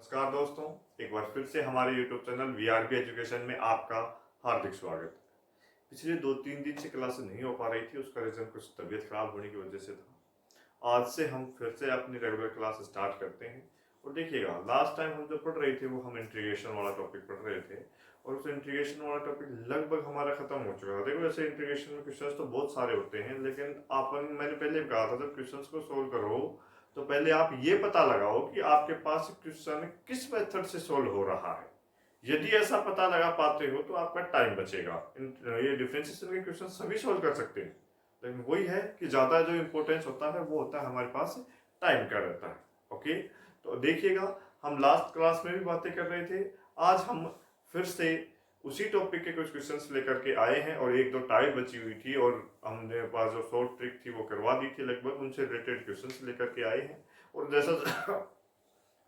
नमस्कार दोस्तों, एक बार फिर से हमारे YouTube चैनल वीआरपी एजुकेशन में आपका हार्दिक स्वागत। पिछले 2-3 दिन से क्लास नहीं हो पा रही थी, उसका रीज़न कुछ तबीयत खराब होने की वजह से था। आज से हम फिर से अपनी रेगुलर क्लास स्टार्ट करते हैं। और देखिएगा, लास्ट टाइम हम जो पढ़ रहे थे वो हम इंटीग्रेशन वाला टॉपिक पढ़ रहे थे और उस इंटीग्रेशन वाला टॉपिक लगभग हमारा खत्म हो चुका था। देखो, ऐसे इंटीग्रेशन में क्वेश्चंस तो बहुत सारे होते हैं, लेकिन मैंने पहले भी कहा था, जब क्वेश्चंस को सोल्व करो तो पहले आप ये पता लगाओ कि आपके पास क्वेश्चन किस मेथड से सोल्व हो रहा है। यदि ऐसा पता लगा पाते हो तो आपका टाइम बचेगा। ये डिफरेंशिएशन के क्वेश्चन सभी सोल्व कर सकते हैं, लेकिन वही है कि ज़्यादा जो इंपॉर्टेंस होता है वो होता है हमारे पास टाइम का रहता है। ओके, तो देखिएगा, हम लास्ट क्लास में भी बातें कर रहे थे। आज हम फिर से उसी टॉपिक के कुछ क्वेश्चंस लेकर के आए हैं और एक दो टाइप बची हुई थी और हमने पास जो शॉर्ट ट्रिक थी वो करवा दी थी, लगभग उनसे रिलेटेड क्वेश्चंस लेकर के आए हैं। और जैसा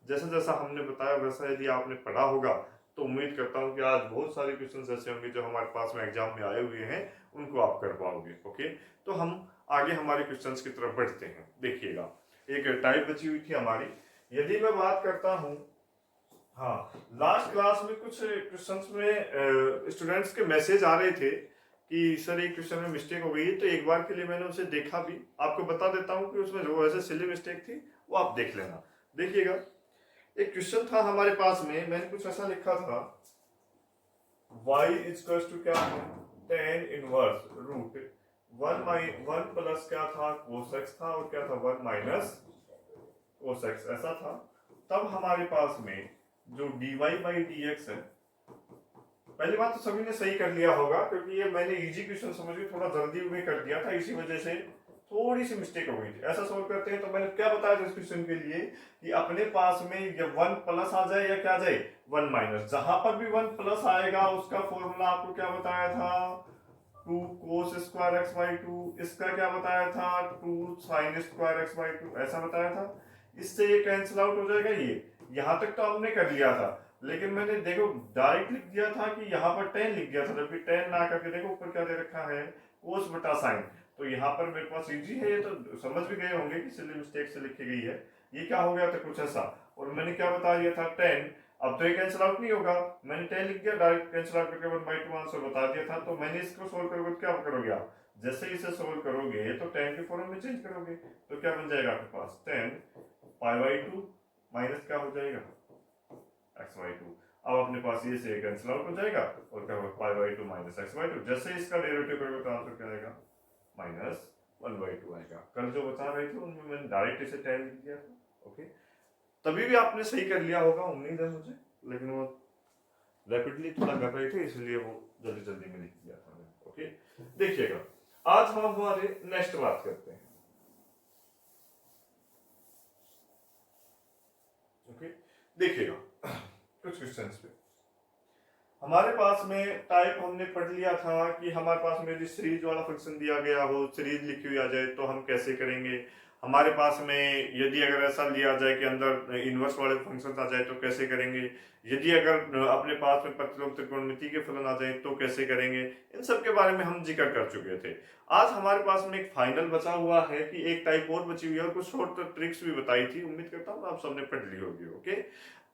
जैसा जैसा हमने बताया वैसा यदि आपने पढ़ा होगा तो उम्मीद करता हूं कि आज बहुत सारे क्वेश्चंस ऐसे होंगे जो हमारे पास में एग्जाम में आए हुए हैं, उनको आप कर पाओगे। ओके, तो हम आगे हमारे क्वेश्चंस की तरफ बढ़ते हैं। देखिएगा, एक टाइप बची हुई थी हमारी। यदि मैं बात करता हूं, हाँ, लास्ट क्लास में कुछ क्वेश्चंस में स्टूडेंट्स के मैसेज आ रहे थे कि सर एक क्वेश्चन में मिस्टेक हो गई है, तो एक बार के लिए मैंने उसे देखा भी, आपको बता देता हूँ कि उसमें जो ऐसे सिली मिस्टेक थी वो आप देख लेना। देखिएगा, एक क्वेश्चन था हमारे पास में, मैंने कुछ ऐसा लिखा था, y इक्वल्स टू क्या है, tan इनवर्स रूट 1 प्लस क्या था, cos x था, और क्या था 1 माइनस cos x, ऐसा था। तब हमारे पास में जो dy बाई dx है, पहली बात तो सभी ने सही कर लिया होगा क्योंकि ये मैंने इजी क्वेश्चन समझ के थोड़ा जल्दी में कर दिया था, इसी वजह से थोड़ी सी मिस्टेक हो गई थी। ऐसा सोल्व करते हैं तो मैंने क्या बताया था इस क्वेश्चन के लिए कि अपने पास में ये 1 प्लस आ जाए या क्या आ जाए 1 माइनस, जहां पर भी 1 प्लस आएगा उसका फॉर्मूला आपको क्या बताया था, 2 cos स्क्वायर x बाई 2। इसका क्या बताया था, 2 sin स्क्वायर x बाई 2, ऐसा बताया था। इससे ये कैंसिल आउट हो जाएगा। ये यहां तक तो हमने कर लिया था, लेकिन मैंने देखो डायरेक्ट लिख दिया था कि यहाँ पर 10 लिख दिया था, जबकि 10 ना करके देखो ऊपर क्या दे रखा है, कोस बटा साइन। तो यहाँ पर मेरे पास इजी है, ये तो समझ भी गए होंगे कि सिली मिस्टेक से लिखी गई है। ये क्या हो गया था, कुछ ऐसा। और मैंने क्या बता दिया था 10, अब तो ये कैंसिल आउट नहीं होगा, मैंने 10 लिख दिया, डायरेक्ट कैंसिल आउट करके 1/2 आंसर बता दिया था। तो मैंने इसको सोल्व करोगे तो क्या करोगे आप, जैसे इसे सोल्व करोगे तो 10 के फॉर्म में चेंज करोगे, तो क्या बन जाएगा आपके पास 10 π/2 माइनस क्या हो जाएगा x/2। अब अपने पास ये से कैंसिल आउट हो जाएगा और क्या होगा π/2 माइनस x/2। जैसे इसका डेरिवेटिव करोगे तो आंसर क्या आएगा, -1/2 आएगा। कल जो बता रहे थे उनमें मैंने डायरेक्ट इसे 10 लिख दिया था। ओके, तभी भी आपने सही कर लिया होगा उम्मीद है मुझे, लेकिन वो रैपिडली थोड़ा कर रहे थे इसलिए वो जल्दी जल्दी में लिख दिया था मैंने। ओके, देखिएगा, आज हम हमारे नेक्स्ट बात करते हैं। ओके, देखिएगा, कुछ क्वेश्चंस पे हमारे पास में टाइप हमने पढ़ लिया था कि हमारे पास में यदि सीरीज वाला फंक्शन दिया गया हो, सीरीज लिखी हुई आ जाए तो हम कैसे करेंगे। हमारे पास में यदि अगर ऐसा लिया जाए कि अंदर इनवर्स वाले फंक्शन आ जाए तो कैसे करेंगे। यदि अगर अपने पास में प्रतिलोम त्रिकोणमिति के फलन आ जाए तो कैसे करेंगे। इन सब के बारे में हम जिक्र कर चुके थे। आज हमारे पास में एक फाइनल बचा हुआ है कि एक टाइप और बची हुई है और कुछ शॉर्ट ट्रिक्स भी बताई थी, उम्मीद करता हूँ आप सबने पढ़ ली होगी। ओके,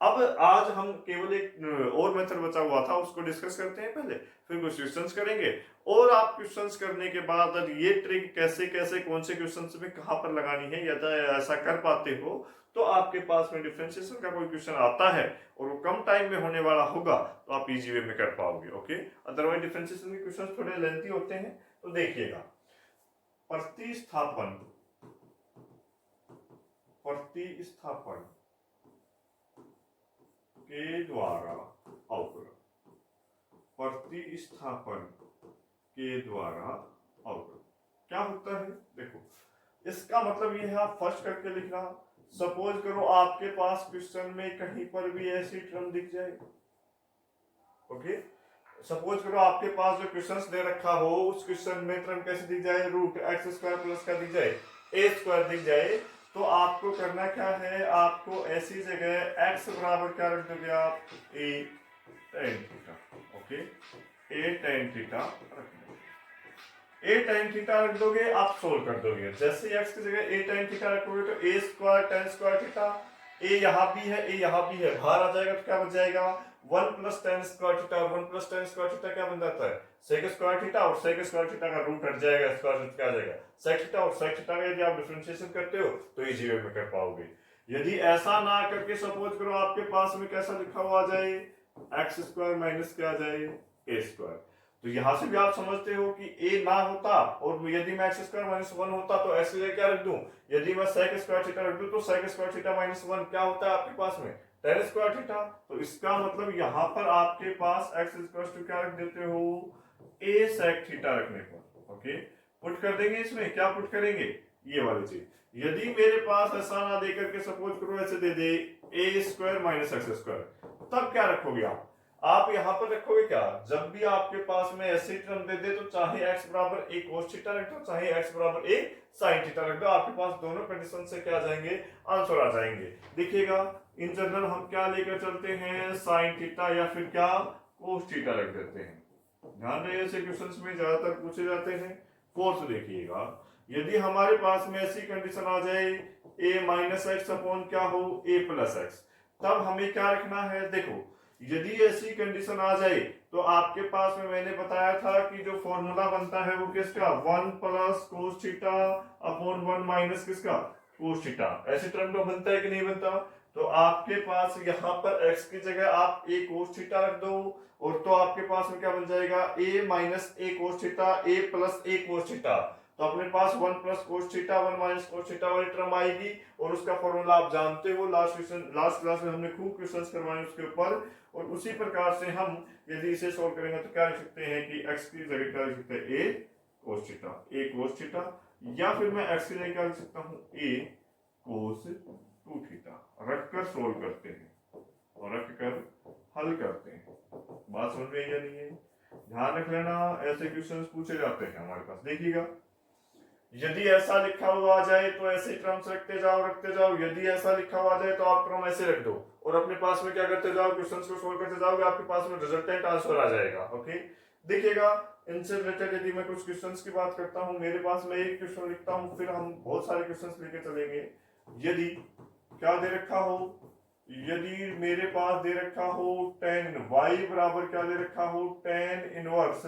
अब आज हम केवल एक और मेथड बचा हुआ था, उसको डिस्कस करते हैं पहले, फिर कुछ क्वेश्चंस करेंगे। और आप क्वेश्चंस करने के बाद ये ट्रिक कैसे कैसे कौन से क्वेश्चंस में कहां पर लगानी है, यदि ऐसा कर पाते हो तो आपके पास में डिफरेंशिएशन का कोई क्वेश्चन आता है और वो कम टाइम में होने वाला होगा तो आप इजी वे में कर पाओगे। ओके, अदरवाइज डिफरेंशिएशन के क्वेश्चन थोड़े लेंथी होते हैं। तो देखिएगा, प्रतिस्थापन के द्वारा अवकलन, प्रतिस्थापन के द्वारा अवकलन क्या होता है। देखो, इसका मतलब ये है, आप फर्स्ट करके लिखना। सपोज करो आपके पास क्वेश्चन में कहीं पर भी ऐसी टर्म दिख जाए। ओके, सपोज करो आपके पास जो क्वेश्चन दे रखा हो उस क्वेश्चन में टर्म कैसे दिख जाए, रूट एक्स स्क्वायर प्लस का दिख जाए, ए स्क्वायर दिख जाए, तो आपको करना क्या है, आपको ऐसी जगह x बराबर क्या रख दोगे आप, a tan theta. Okay, a tan theta रख दोगे, a tan थीटा रख दोगे, आप सोल्व कर दोगे। जैसे x की जगह a tan थीटा रखोगे तो a square tan square theta, a यहाँ भी है, ए यहाँ भी है, बाहर आ जाएगा तो क्या बच जाएगा 1 प्लस टेन स्क्वायर थीटा, और 1 प्लस टेन स्क्वायर थीटा क्या बन जाता है सेक स्क्वायर थीटा, और सेक स्क्वायर थीटा का रूट हट जाएगा, स्क्वायर रूट क्या आ जाएगा सेक थीटा, और सेक थीटा का यदि आप डिफरेंशिएशन करते हो तो इजी वे में कर पाओगे। यदि ऐसा ना करके सपोज करो आपके पास में कैसा लिखा हुआ आ जाए एक्स स्क्वायर माइनस क्या आ जाए ए स्क्वायर, तो यहां से भी आप समझते हो कि ए ना होता और यदि मैं एक्स स्क्वायर माइनस 1 होता तो एक्स की जगह क्या रख दूं, यदि मैं सेक स्क्वायर थीटा रख दूं तो सेक स्क्वायर थीटा माइनस 1 क्या होता है आपके पास में टेन स्क्वायर थीटा, तो इसका मतलब यहां पर आपके पास एक्स इक्वल टू क्या रख देते हो ए सेक थीटा रखने पर, ओके पुट कर देंगे, इसमें क्या पुट करेंगे ये वाली चीज। यदि मेरे पास ऐसा ना दे करके सपोज करो ऐसे दे दे ए स्क्वायर माइनस एक्स स्क्वायर, तब क्या रखोगे आप यहां पर रखोगे क्या, जब भी आपके पास में ऐसी टर्म दे दे तो चाहे x बराबर ए cos थीटा रख दो, चाहे x बराबर ए sin थीटा रख दो, आपके पास दोनों कंडीशन से क्या आ जाएंगे आंसर आ जाएंगे। देखिएगा इन जनरल हम क्या लेकर चलते हैं sin थीटा या फिर क्या cos थीटा रख देते हैं, ध्यान रहे ऐसे क्वेश्चंस में ज्यादातर पूछे जाते हैं। फोर्थ देखिएगा, यदि हमारे पास में ऐसी कंडीशन आ जाए a माइनस एक्स अपॉन क्या हो a प्लस एक्स, तब हमें क्या रखना है, देखो यदि ऐसी कंडीशन आ जाए तो आपके पास में मैंने बताया था कि जो फॉर्मूला बनता है वो किसका 1 plus cos theta upon 1 minus किसका कोस थीटा, ऐसे टर्म का बनता है कि नहीं बनता, तो आपके पास यहाँ पर x की जगह आप a कोस थीटा रख दो, और तो आपके पास में क्या बन जाएगा a minus A cos theta a plus A cos theta, तो अपने पास 1 plus cos theta 1 minus cos theta वाली टर्म आएगी, और उसका फॉर्मूला आप जानते हो, लास्ट क्लास में हमने खूब क्वेश्चंस करवाए उसके ऊपर, और उसी प्रकार से हम यदि इसे सोल्व करेंगे तो क्या लिख सकते हैं कि x की जगह क्या लिख सकते हैं a cos theta a cos theta, या फिर मैं x की जगह क्या लिख सकता हूं a cos 2 थीटा, रखकर सोल्व करते हैं और रखकर हल करते हैं। बात समझ में या नहीं है, ध्यान रख लेना ऐसे क्वेश्चंस पूछे जाते हैं हमारे पास। देखिएगा यदि ऐसा लिखा हुआ आ जाए तो ऐसे टर्म्स रखते जाओ, यदि ऐसा लिखा हुआ आ जाए तो आप टर्म ऐसे रख दो और अपने पास में क्या करते जाओ क्वेश्चंस को सोल्व करते जाओगे, आपके पास में रिजल्टेंट आंसर आ जाएगा। ओके देखिएगा इनसे रिलेटेड यदि मैं कुछ क्वेश्चंस की बात करता हूं, मेरे पास में एक क्वेश्चन लिखता हूं, फिर हम बहुत सारे क्वेश्चंस लेके चलेंगे। यदि क्या दे रखा हो, यदि मेरे पास दे रखा हो tan y बराबर क्या दे रखा हो tan inverse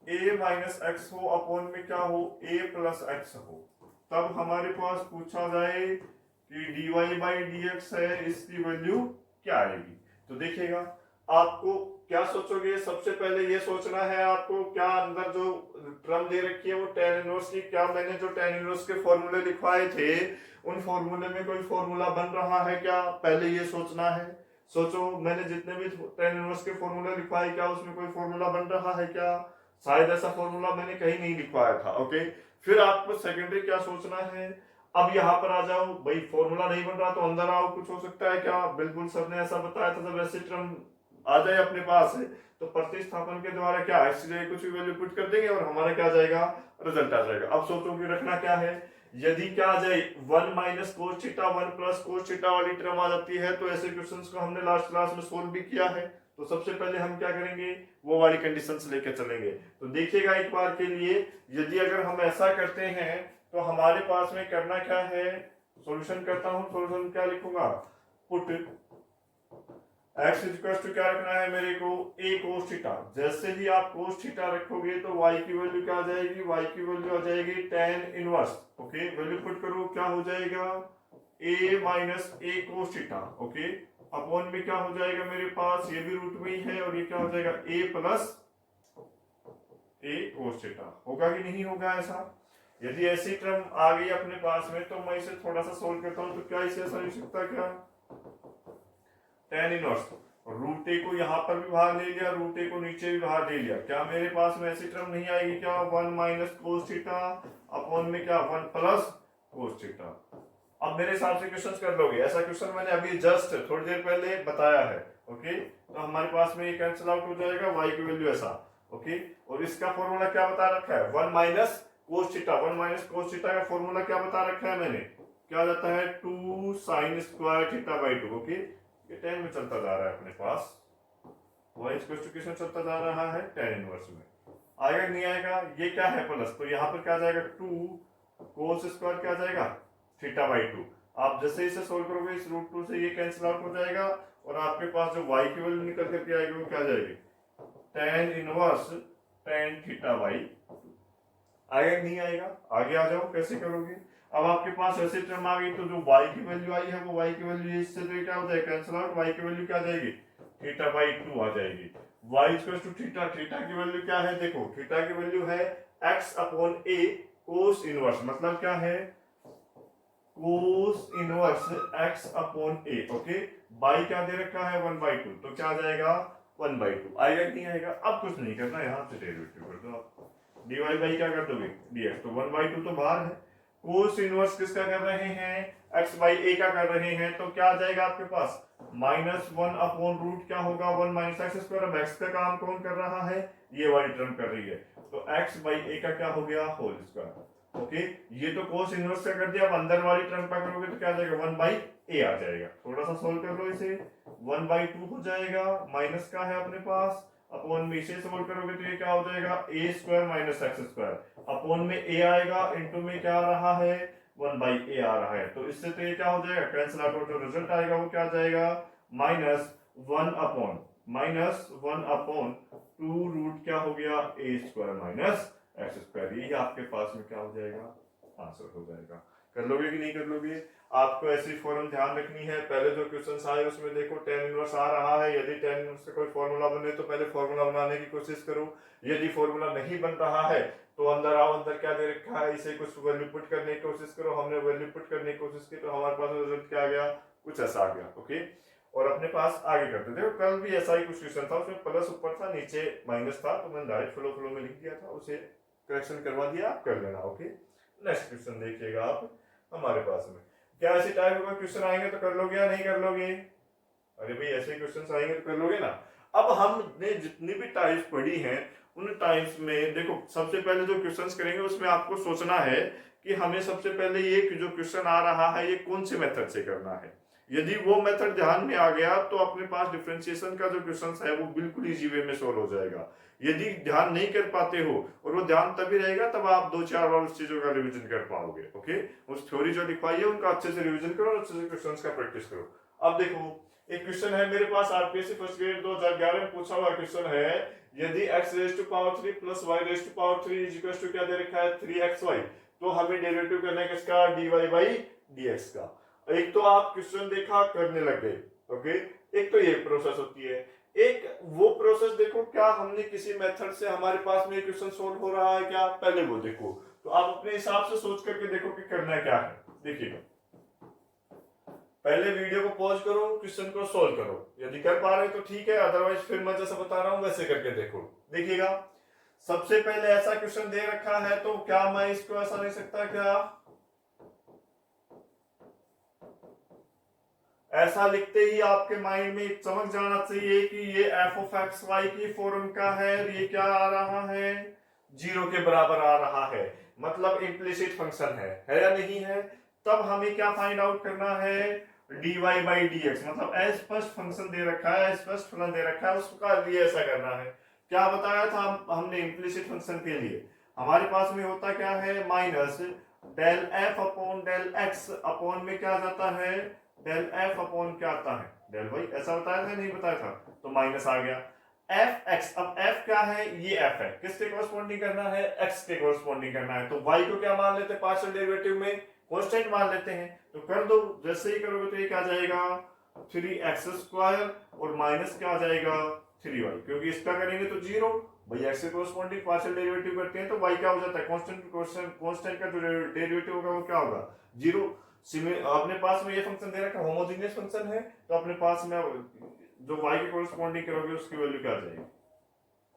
a minus x हो अपॉन में क्या हो a प्लस एक्स हो, तब हमारे पास पूछा जाए कि dy बाई dx है, इसकी वैल्यू क्या आएगी। तो देखिएगा आपको क्या सोचोगे, सबसे पहले ये सोचना है आपको क्या अंदर जो टर्म दे रखी है वो tan इनवर्स की, क्या मैंने जो tan इनवर्स के फॉर्मूले लिखवाए थे उन फॉर्मूले में कोई फॉर्मूला बन रहा है क्या, पहले ये सोचना है। सोचो मैंने जितने भी tan इनवर्स के फॉर्मूले लिखवाए क्या उसमें कोई फॉर्मूला बन रहा है क्या, शायद ऐसा फॉर्मूला मैंने कहीं नहीं लिखवाया था। ओके फिर आपको सेकेंडरी क्या सोचना है, अब यहाँ पर आ जाओ भाई फॉर्मूला नहीं बन रहा तो अंदर आओ, कुछ हो सकता है क्या, बिल्कुल सर ने ऐसा बताया था, जब ऐसे टर्म आ जाए अपने पास है तो प्रतिस्थापन के द्वारा क्या x की जगह कुछ भी वैल्यू पुट कर देंगे और हमारा क्या आ जाएगा रिजल्ट आ जाएगा। अब सोचो कि रखना क्या है, यदि क्या आ जाए 1 minus cos theta 1 plus cos theta वाली टर्म आ जाती है, तो ऐसे क्वेश्चंस को हमने लास्ट क्लास में सोल्व भी किया है, तो सबसे पहले हम क्या करेंगे वो वाली कंडीशंस लेकर चलेंगे। तो देखिएगा एक बार के लिए यदि अगर हम ऐसा करते हैं तो हमारे पास में करना क्या है, सॉल्यूशन करता हूं, सॉल्यूशन क्या लिखूंगा पुट x इक्वल टू क्या रखना है मेरे को a cos थीटा, जैसे ही आप cos थीटा रखोगे तो y की वैल्यू क्या आ जाएगी, y की वैल्यू आ जाएगी tan inverse. Okay value put करो क्या हो जाएगा a minus a cos theta, okay upon में क्या हो जाएगा मेरे पास, ये भी रूट में ही है और ये क्या हो जाएगा a plus a cos theta, होगा कि नहीं होगा ऐसा। यदि ऐसी टर्म आ गई अपने पास में तो मैं इसे थोड़ा सा सोल्व करता हूं, तो क्या इसे ऐसा लिख सकता क्या tan इनवर्स रूट ए को यहाँ पर भी बाहर ले लिया, रूट ए को नीचे भी बाहर ले लिया, क्या मेरे पास में ऐसी टर्म नहीं आएगी क्या 1 माइनस कोस थीटा अपॉन में क्या 1 प्लस कोस थीटा। अब मेरे हिसाब से क्वेश्चंस कर लोगे, ऐसा क्वेश्चन मैंने अभी जस्ट थोड़ी देर पहले बताया है। ओके तो हमारे पास में ये कैंसिल आउट हो जाएगा, y की वैल्यू ऐसा। ओके और इसका फॉर्मूला क्या बता रखा है 1 minus cos theta, 1 minus cos theta का फॉर्मूला क्या बता रखा है मैंने, क्या जाता है 2 sin square theta by 2। Okay ये tan में चलता जा रहा है अपने पास, y इक्वल टू किसमें चलता जा रहा है tan इनवर्स में, आएगा नहीं आएगा, ये क्या है प्लस, तो यहाँ पर क्या जाएगा 2 cos स्क्वायर क्या जाएगा थीटा बाई 2। आप जैसे इसे सोल्व करोगे इस रूट 2 से ये कैंसिल आउट हो जाएगा और आपके पास जो y की वैल्यू निकल करके आएगी वो क्या जाएगी, tan inverse tan theta by 2। आएगा नहीं आएगा, आगे आ जाओ कैसे करोगे। अब आपके पास ऐसे टर्म आ गई तो जो y की वैल्यू आई है वो y की वैल्यू इससे तो क्या हो जाएगा कैंसिल आउट, y की वैल्यू क्या आ जाएगी थीटा बाई 2 आ जाएगी। y equal to theta, theta की वैल्यू क्या है देखो, थीटा की वैल्यू है x upon a cos inverse, मतलब क्या है cos inverse x upon a। Okay, by क्या दे रखा है 1/2, तो क्या आ जाएगा 1/2। आएगा कि नहीं आएगा। अब कुछ नहीं करना, यहां से डेरिवेटिव कर दो आप, dy बाई क्या कर दोगे dx, तो 1/2 तो बाहर है। कोस इनवर्स किसका कर रहे हैं x बाई a का कर रहे हैं, तो क्या आ जाएगा आपके पास -1 अपॉन रूट क्या होगा 1 माइनस एक्स स्क्वायर। अब x का काम कौन कर रहा है, ये वाली टर्म कर रही है, तो x बाई a का क्या हो गया होल स्क्वायर। ओके, ये तो कोस इनवर्स का कर दिया। अब अंदर वाली टर्म का करोगे तो क्या आ जाएगा 1/a आ जाएगा। थोड़ा सा सोल्व कर लो इसे, 1/2 हो जाएगा, माइनस का है अपने पास, अपॉन में इसे सोल्व करोगे तो ये क्या हो जाएगा a square minus x square, upon में a आएगा, इनटू में क्या आ रहा है 1/a आ रहा है, तो इससे तो ये क्या हो जाएगा कैंसिल आउट, जो रिजल्ट आएगा वो क्या आ जाएगा -1 अपॉन 2 रूट क्या हो गया a square minus x square. यही आपके पास में क्या हो जाएगा आंसर हो जाएगा। कर लोगे कि नहीं कर लोगे। आपको ऐसी फॉर्म ध्यान रखनी है, पहले जो क्वेश्चंस आए उसमें देखो tan इनवर्स आ रहा है, यदि tan इनवर्स का कोई फॉर्मूला बने तो पहले फॉर्मूला बनाने की कोशिश करो। यदि फॉर्मूला नहीं बन रहा है तो अंदर आओ, अंदर क्या दे रखा है इसे कुछ वैल्यू पुट करने की कोशिश करो। हमने वैल्यू पुट करने की कोशिश की तो हमारे पास रिजल्ट क्या आ गया, कुछ ऐसा आ गया। ओके, और अपने पास आगे करते देखो, कल भी ऐसा ही कुछ क्वेश्चन था, उसमें प्लस ऊपर था नीचे माइनस था, तो मैंने डायरेक्ट फ्लो में लिख दिया था, उसे करेक्शन करवा दिया, आप कर लेना। ओके, नेक्स्ट क्वेश्चन देखिएगा आप हमारे पास में, क्या ऐसे टाइप का क्वेश्चन आएंगे तो कर लोगे या नहीं कर लोगे। अरे भाई ऐसे क्वेश्चन आएंगे तो कर लोगे ना। अब हमने जितनी भी टाइप्स पढ़ी हैं उन टाइप्स में देखो, सबसे पहले जो क्वेश्चंस करेंगे उसमें आपको सोचना है कि हमें सबसे पहले ये जो क्वेश्चन आ रहा है ये कौन से मेथड से करना है। यदि वो मेथड ध्यान में आ गया तो अपने पास डिफरेंशिएशन का जो क्वेश्चन है वो बिल्कुल इजी वे में सोल्व हो जाएगा। यदि ध्यान नहीं कर पाते हो, और वो ध्यान तभी रहेगा तब आप 2-4 बार उस चीजों का रिवीजन कर पाओगे। ओके, उस थ्योरी जो लिखवाई है उनका अच्छे से रिवीजन करो और अच्छे से क्वेश्चंस का प्रैक्टिस करो। अब देखो एक क्वेश्चन है मेरे पास आरपीएससी फर्स्ट ग्रेड 2011 में पूछा हुआ क्वेश्चन है, यदि x raise to power 3 plus y raise to power 3 is equal to क्या दे रखा है 3xy, तो हमें डेरिवेटिव करना है किसका dy बाई dx का। एक तो आप क्वेश्चन देखा करने लग गए। ओके, एक तो ये प्रोसेस होती है, एक वो प्रोसेस देखो क्या हमने किसी मेथड से हमारे पास में क्वेश्चन सोल्व हो रहा है क्या, पहले वो देखो। तो आप अपने हिसाब से सोच करके देखो कि करना क्या है। देखिए पहले वीडियो को पॉज करो, क्वेश्चन को सोल्व करो, यदि कर पा रहे तो ठीक है, अदरवाइज फिर मैं जैसा बता रहा हूं वैसे करके देखो। देखिएगा सबसे पहले ऐसा क्वेश्चन दे रखा है तो क्या मैं इसको ऐसा नहीं सकता, क्या ऐसा लिखते ही आपके माइंड में चमक जाना चाहिए कि ये एफ ऑफ एक्स वाई की फॉर्म का है, ये क्या आ रहा है 0 के बराबर आ रहा है, मतलब इम्प्लिसिट फंक्शन है या नहीं है। तब हमें क्या फाइंड आउट करना है dy बाई dx, मतलब अस्पष्ट फंक्शन दे रखा है, अस्पष्ट फलन दे रखा है, उसका लिए ऐसा करना है। क्या बताया था हमने इम्प्लिसिट फंक्शन के लिए हमारे पास में होता क्या है minus del f upon del x, upon में क्या जाता है डेल एफ अपॉन क्या आता है डेल वाई, ऐसा बताया था नहीं बताया था, तो माइनस आ गया एफ एक्स। अब एफ क्या है, ये एफ है, किसके कॉरस्पॉन्डिंग करना है एक्स के कॉरस्पॉन्डिंग करना है, तो वाई को क्या मान लेते हैं पार्शियल डेरिवेटिव में कांस्टेंट मान लेते हैं, तो कर दो। जैसे ही करोगे तो ये क्या जाएगा 3x² और माइनस क्या आ जाएगा 3y, क्योंकि इसका करेंगे तो 0, भाई एक्स के कॉरस्पॉन्डिंग पार्शियल डेरिवेटिव करते हैं तो y क्या हो जाता है कांस्टेंट का जो डेरिवेटिव होगा वो क्या होगा 0। अपने पास में ये फंक्शन दे रखा है होमोजेनियस फंक्शन है, तो अपने पास में जो y के कॉरस्पॉन्डिंग करोगे उसकी वैल्यू क्या आ जाएगी,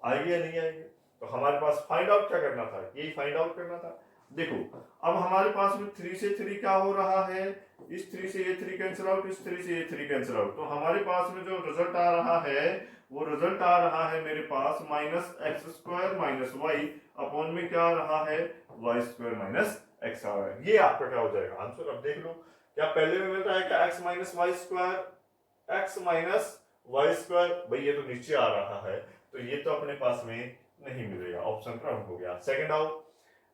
आएगी या नहीं आएगी। तो हमारे पास फाइंड आउट क्या करना था, यही फाइंड आउट करना था। देखो अब हमारे पास में 3 से 3 क्या हो रहा है, इस 3 से ये 3 कैंसिल आउट, इस 3 से ये 3 कैंसिल आउट, तो हमारे पास में जो रिजल्ट आ रहा है वो रिजल्ट आ रहा है मेरे पास -x² माइनस वाई, अपॉन में क्या आ रहा है y² माइनस एक्स आ रहा है। ये आपका क्या हो जाएगा आंसर। अब देख लो क्या पहले में मिलता है क्या x माइनस y², भाई ये तो नीचे आ रहा है तो ये तो अपने पास में नहीं मिलेगा, ऑप्शन रॉन्ग हो गया। सेकंड आओ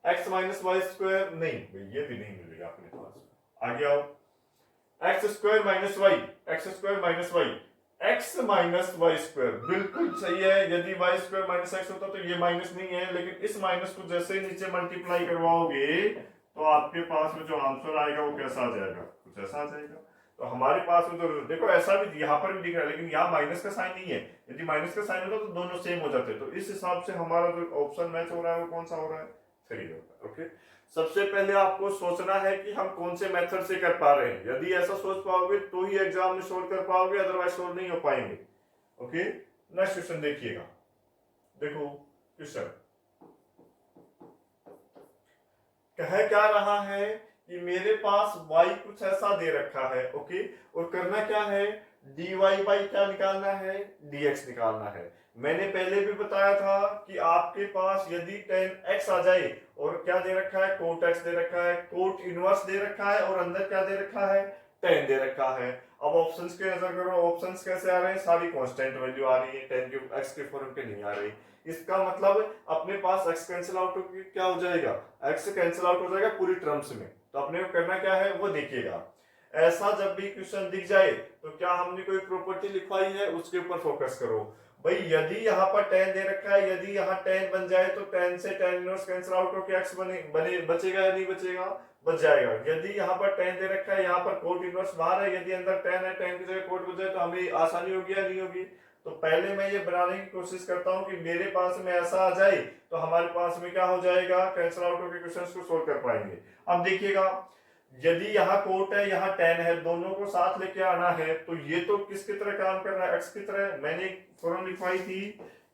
x माइनस y² नहीं, भाई ये भी नहीं मिलेगा अपने पास। आगे आओ, x square minus y, x square minus y, x minus y square, बिल्कुल सही है। यदि वाई स्क्वायर माइनस एक्स होता तो ये माइनस नहीं है, लेकिन इस माइनस को जैसे ही नीचे मल्टीप्लाई करवाओगे तो आपके पास में जो आंसर आएगा वो कैसा आ जाएगा, कुछ ऐसा आ जाएगा। तो हमारे पास में जो देखो ऐसा भी यहाँ पर भी दिख रहा है, लेकिन यहाँ माइनस का साइन नहीं है। यदि माइनस का साइन होता तो दोनों सेम हो जाते। तो इस हिसाब से हमारा जो ऑप्शन मैच हो रहा है वो कौन सा हो रहा है, 3 होता है। ओके, सबसे पहले आपको सोचना है कि हम कौन से मेथड से कर पा रहे हैं। यदि ऐसा सोच पाओगे तो ही एग्जाम में सोल्व कर पाओगे, अदरवाइज सोल्व नहीं हो पाएंगे। ओके, नेक्स्ट क्वेश्चन देखिएगा। देखो क्वेश्चन कह क्या रहा है कि मेरे पास y कुछ ऐसा दे रखा है। ओके, और करना क्या है, dy बाई क्या निकालना है, dx निकालना है। मैंने पहले भी बताया था कि आपके पास यदि tan x आ जाए और क्या दे रखा है, cot x दे रखा है, cot इनवर्स दे रखा है और अंदर क्या दे रखा है, tan दे रखा है। अब ऑप्शंस के नजर करो, ऑप्शंस कैसे आ रहे हैं, सारी कांस्टेंट वैल्यू आ रही है, tan के x के फॉर्म पे नहीं आ रही। इसका मतलब अपने पास x कैंसिल आउट होकर क्या हो जाएगा, x कैंसिल आउट हो जाएगा पूरी टर्म्स में। तो अपने को करना क्या है वो देखिएगा। ऐसा जब भी क्वेश्चन दिख जाए तो क्या हमने कोई प्रॉपर्टी लिखवाई है उसके ऊपर फोकस करो। भाई यदि यहाँ पर tan दे रखा है, यदि यहाँ tan बन जाए तो tan से tan इनवर्स कैंसिल आउट होकर x बने बचेगा या नहीं बचेगा, बच जाएगा। यदि यहाँ पर tan दे रखा है, यहाँ पर कोट इनवर्स बाहर है, यदि अंदर tan है, tan की जगह कोट बच जाए तो हमें आसानी होगी या नहीं होगी। तो पहले मैं ये बनाने की कोशिश करता हूं कि मेरे पास में ऐसा आ जाए तो हमारे पास में क्या हो जाएगा, कैंसिल आउट होकर क्वेश्चंस को सोल्व कर पाएंगे। अब देखिएगा, यदि यहाँ कोट है यहाँ tan है, दोनों को साथ लेके आना है तो ये तो किसकी तरह काम कर रहा है, x की तरह। मैंने एक फॉर्मूला लिखवाई थी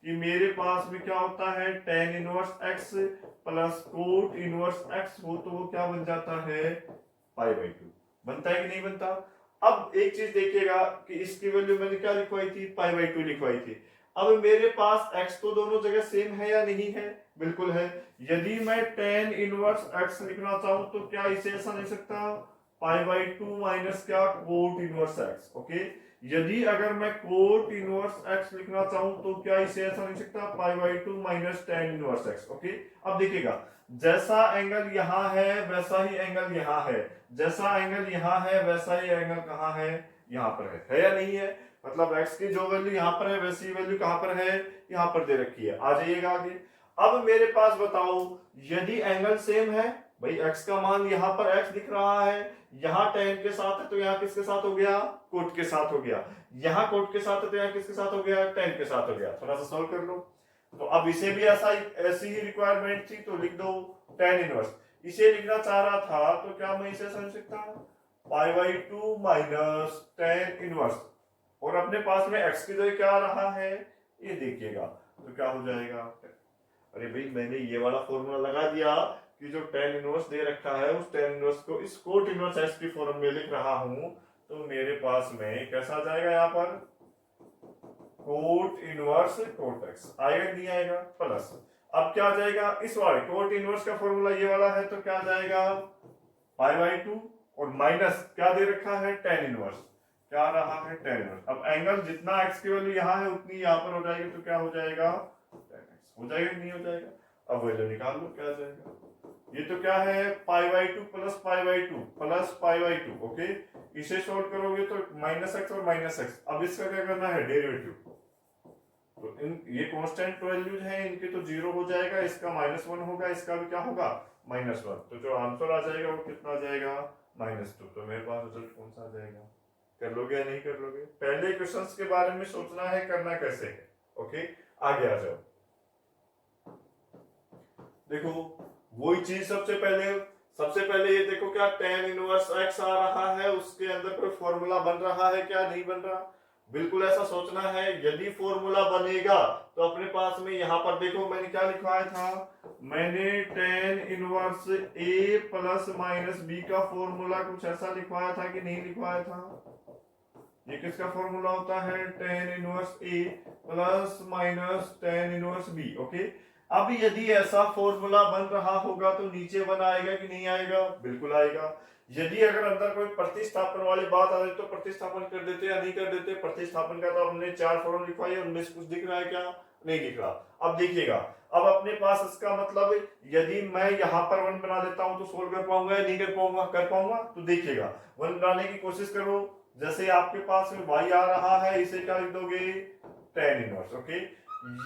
कि मेरे पास में क्या होता है, tan inverse x plus cot inverse x हो तो वो क्या बन जाता है, π/2। बनता है कि नहीं बनता। अब एक चीज देखिएगा कि इसकी वैल्यू मैंने क्या लिखवाई थी, π/2 लिखवाई थी। अब मेरे पास x तो दोनों जगह सेम है या नहीं है, बिल्कुल है। यदि मैं tan इनवर्स x लिखना चाहूं तो क्या इसे ऐसा लिख सकता, π/2 माइनस क्या, कोट इनवर्स x। ओके, यदि अगर मैं कोट इनवर्स x लिखना चाहूं तो क्या इसे ऐसा लिख सकता, π/2 minus tan inverse x। Okay, अब देखिएगा, जैसा एंगल यहाँ है वैसा ही एंगल यहाँ है, जैसा एंगल यहाँ है वैसा ही एंगल कहाँ है, यहाँ पर है या नहीं है। मतलब x की जो वैल्यू यहाँ पर है वैसी वैल्यू कहाँ पर है, यहाँ पर दे रखी है। आ जाइएगा आगे। अब मेरे पास बताओ, यदि एंगल सेम है, भाई x का मान यहाँ पर x दिख रहा है, यहाँ tan के साथ है तो यहाँ किसके साथ हो गया, कोट के साथ हो गया, यहाँ कोट के साथ है तो यहाँ किसके साथ हो गया, tan के साथ हो गया। थोड़ा सा सॉल्व कर लो। तो अब इसे भी ऐसी ही रिक्वायरमेंट थी तो लिख दो tan इनवर्स। इसे लिखना चाह रहा था तो क्या मैं इसे समझ सकता हूं, π/2 माइनस tan इनवर्स, और अपने पास में x की जगह क्या आ रहा है ये देखिएगा तो क्या हो जाएगा। अरे भाई मैंने ये वाला फॉर्मूला लगा दिया कि जो tan इनवर्स दे रखा है उस tan इनवर्स को इस कोट इनवर्स x की फॉर्म में लिख रहा हूं, तो मेरे पास में कैसा आ जाएगा, यहाँ पर कोट इनवर्स कोट x आएगा नहीं आएगा, प्लस अब क्या आ जाएगा, इस वाले कोट इनवर्स का फॉर्मूला ये वाला है तो क्या आ जाएगा π/2 और माइनस क्या दे रखा है tan इनवर्स, क्या आ रहा है tan इनवर्स। अब एंगल जितना x की वैल्यू यहाँ है उतनी यहाँ पर हो जाएगी तो क्या हो जाएगा tan x। हो जाएगा नहीं हो जाएगा, अब वैल्यू निकाल लो क्या आ जाएगा। ये तो क्या है π/2 प्लस π/2 प्लस π/2। ओके, इसे सॉल्व करोगे तो माइनस एक्स और माइनस एक्स। अब इसका क्या करना है, डेरिवेटिव। तो इन ये कांस्टेंट वैल्यूज हैं, इनके तो जीरो हो जाएगा, इसका -1 होगा, इसका भी क्या होगा -1। तो जो आंसर आ जाएगा वो कितना आ जाएगा, -2। तो मेरे पास रिजल्ट कौन सा आ जाएगा। कर लोगे या नहीं कर लोगे, पहले क्वेश्चंस के बारे में सोचना है करना कैसे है। ओके, आगे आ जाओ। देखो वही चीज सबसे पहले ये देखो, क्या tan इनवर्स x आ रहा है, उसके अंदर कोई फॉर्मूला बन रहा है क्या, नहीं बन रहा। बिल्कुल ऐसा सोचना है, यदि फॉर्मूला बनेगा तो अपने पास में यहाँ पर देखो मैंने क्या लिखवाया था, मैंने tan inverse a plus minus b का फॉर्मूला कुछ ऐसा लिखवाया था कि नहीं लिखवाया था। ये किसका फॉर्मूला होता है, tan inverse a plus minus tan inverse b। Okay, अब यदि ऐसा फॉर्मूला बन रहा होगा तो नीचे 1 आएगा कि नहीं आएगा, बिल्कुल आएगा। यदि अगर अंदर कोई प्रतिस्थापन वाली बात आ जाए तो प्रतिस्थापन कर देते या नहीं कर देते। प्रतिस्थापन का तो हमने 4 फॉर्म लिखवाई, उनमें से कुछ दिख रहा है क्या? नहीं दिख रहा। अब देखिएगा, अब अपने पास इसका मतलब यदि मैं यहाँ पर 1 बना देता हूं तो सोल्व कर पाऊंगा या नहीं कर पाऊंगा? कर पाऊंगा। तो देखिएगा 1 बनाने की कोशिश करो। जैसे आपके पास में y आ रहा है, इसे क्या लिख दोगे? tan inverse. ओके,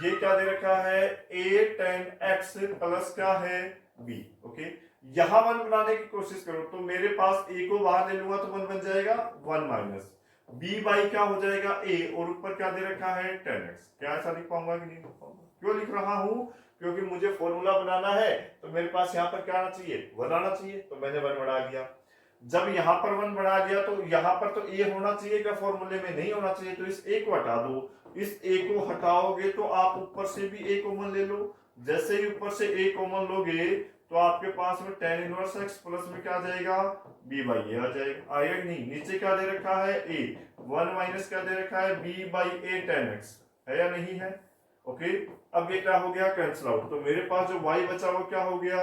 ये क्या दे रखा है? a tan x प्लस क्या है? b। ओके, यहां 1 बनाने की कोशिश करो तो मेरे पास a को बाहर ले लूंगा तो 1 बन जाएगा 1 माइनस b बाई क्या हो जाएगा? a, और ऊपर क्या दे रखा है? tan x। क्या ऐसा लिख पाऊंगा कि नहीं लिख पाऊंगा? क्यों लिख रहा हूं? क्योंकि मुझे फॉर्मूला बनाना है तो मेरे पास यहाँ पर क्या आना चाहिए? 1 आना चाहिए, तो मैंने 1 बढ़ा दिया। जब यहाँ पर 1 बढ़ा दिया तो यहाँ पर तो a होना चाहिए क्या? फॉर्मूले में नहीं होना चाहिए, तो इस a को हटा दो। इस a को हटाओगे तो आप ऊपर से भी a कॉमन ले लो। जैसे ही ऊपर से a कॉमन लोगे तो आपके पास में tan इनवर्स x प्लस में क्या आ जाएगा? b बाई a आ जाएगा। आएगा कि नहीं? नीचे क्या दे रखा है? a 1 माइनस क्या दे रखा है? b by a tan x है या नहीं है? ओके, अब ये क्या हो गया? Cancel out. तो मेरे पास जो y बचा वो क्या हो गया?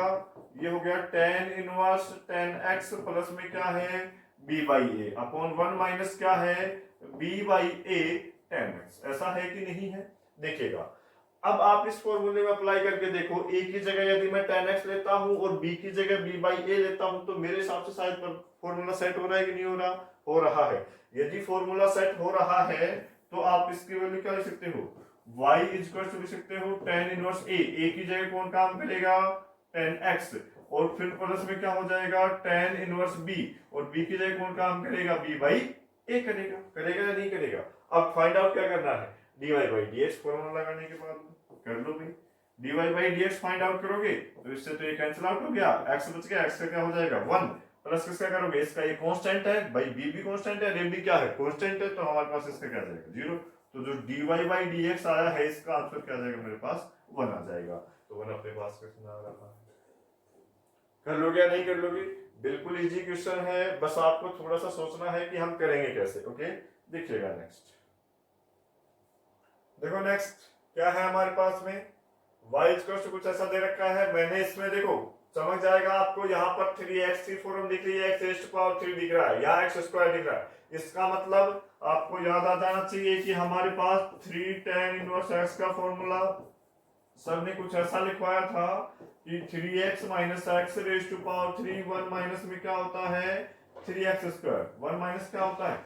ये हो गया tan inverse tan x plus में क्या है? b by a upon 1 minus क्या है? b by a tan x। ऐसा है कि नहीं है? देखिएगा, अब आप इस फॉर्मूले में अप्लाई करके देखो। a की जगह यदि मैं tan x लेता हूं और b की जगह b बाई a लेता हूं तो मेरे हिसाब से शायद फॉर्मूला सेट हो रहा है कि नहीं हो रहा? हो रहा है। यदि फॉर्मूला सेट हो रहा है तो आप इसकी वैल्यू क्या लिख सकते हो? y इक्वल टू लिख सकते हो tan इनवर्स a की जगह कौन काम करेगा? tan x, और फिर प्लस में क्या हो जाएगा? tan इनवर्स b, और b की जगह कौन काम करेगा? b बाई a करेगा। करेगा या नहीं करेगा? अब फाइंड आउट क्या करना है? dy बाई dx फॉर्मूला लगाने के बाद कर लो भाई। dy by dx find out करोगे तो इससे तो ये कैंसिल आउट हो गया, x बच गया, x का क्या हो जाएगा? 1 प्लस किसका करोगे? इसका ये कांस्टेंट है भाई, b भी कांस्टेंट है, a भी क्या है? कांस्टेंट है, तो हमारे पास इसका क्या आ जाएगा? 0। तो जो dy बाई dx आया है इसका आंसर क्या आ जाएगा? मेरे पास 1 आ जाएगा। तो 1 अपने पास क्वेश्चन आ रहा है। कर लोगे या नहीं कर लोगे? बिल्कुल इजी क्वेश्चन है, बस आपको थोड़ा सा सोचना है कि हम करेंगे कैसे। ओके, देखिएगा नेक्स्ट। देखो नेक्स्ट क्या है हमारे पास में? y इक्वल टू कुछ ऐसा दे रखा है। मैंने इसमें देखो चमक जाएगा आपको, यहाँ पर 3x की फॉर्म दिख रही है, x रेज़ टू पावर 3 दिख रहा है, यहाँ x स्क्वायर दिख रहा है। इसका मतलब आपको याद आ जाना चाहिए कि हमारे पास 3 tan इनवर्स x का फॉर्मूला सर ने कुछ ऐसा लिखवाया था कि 3x minus x raise to power 3 1 minus में क्या होता है? 3x square. 1 माइनस क्या होता है?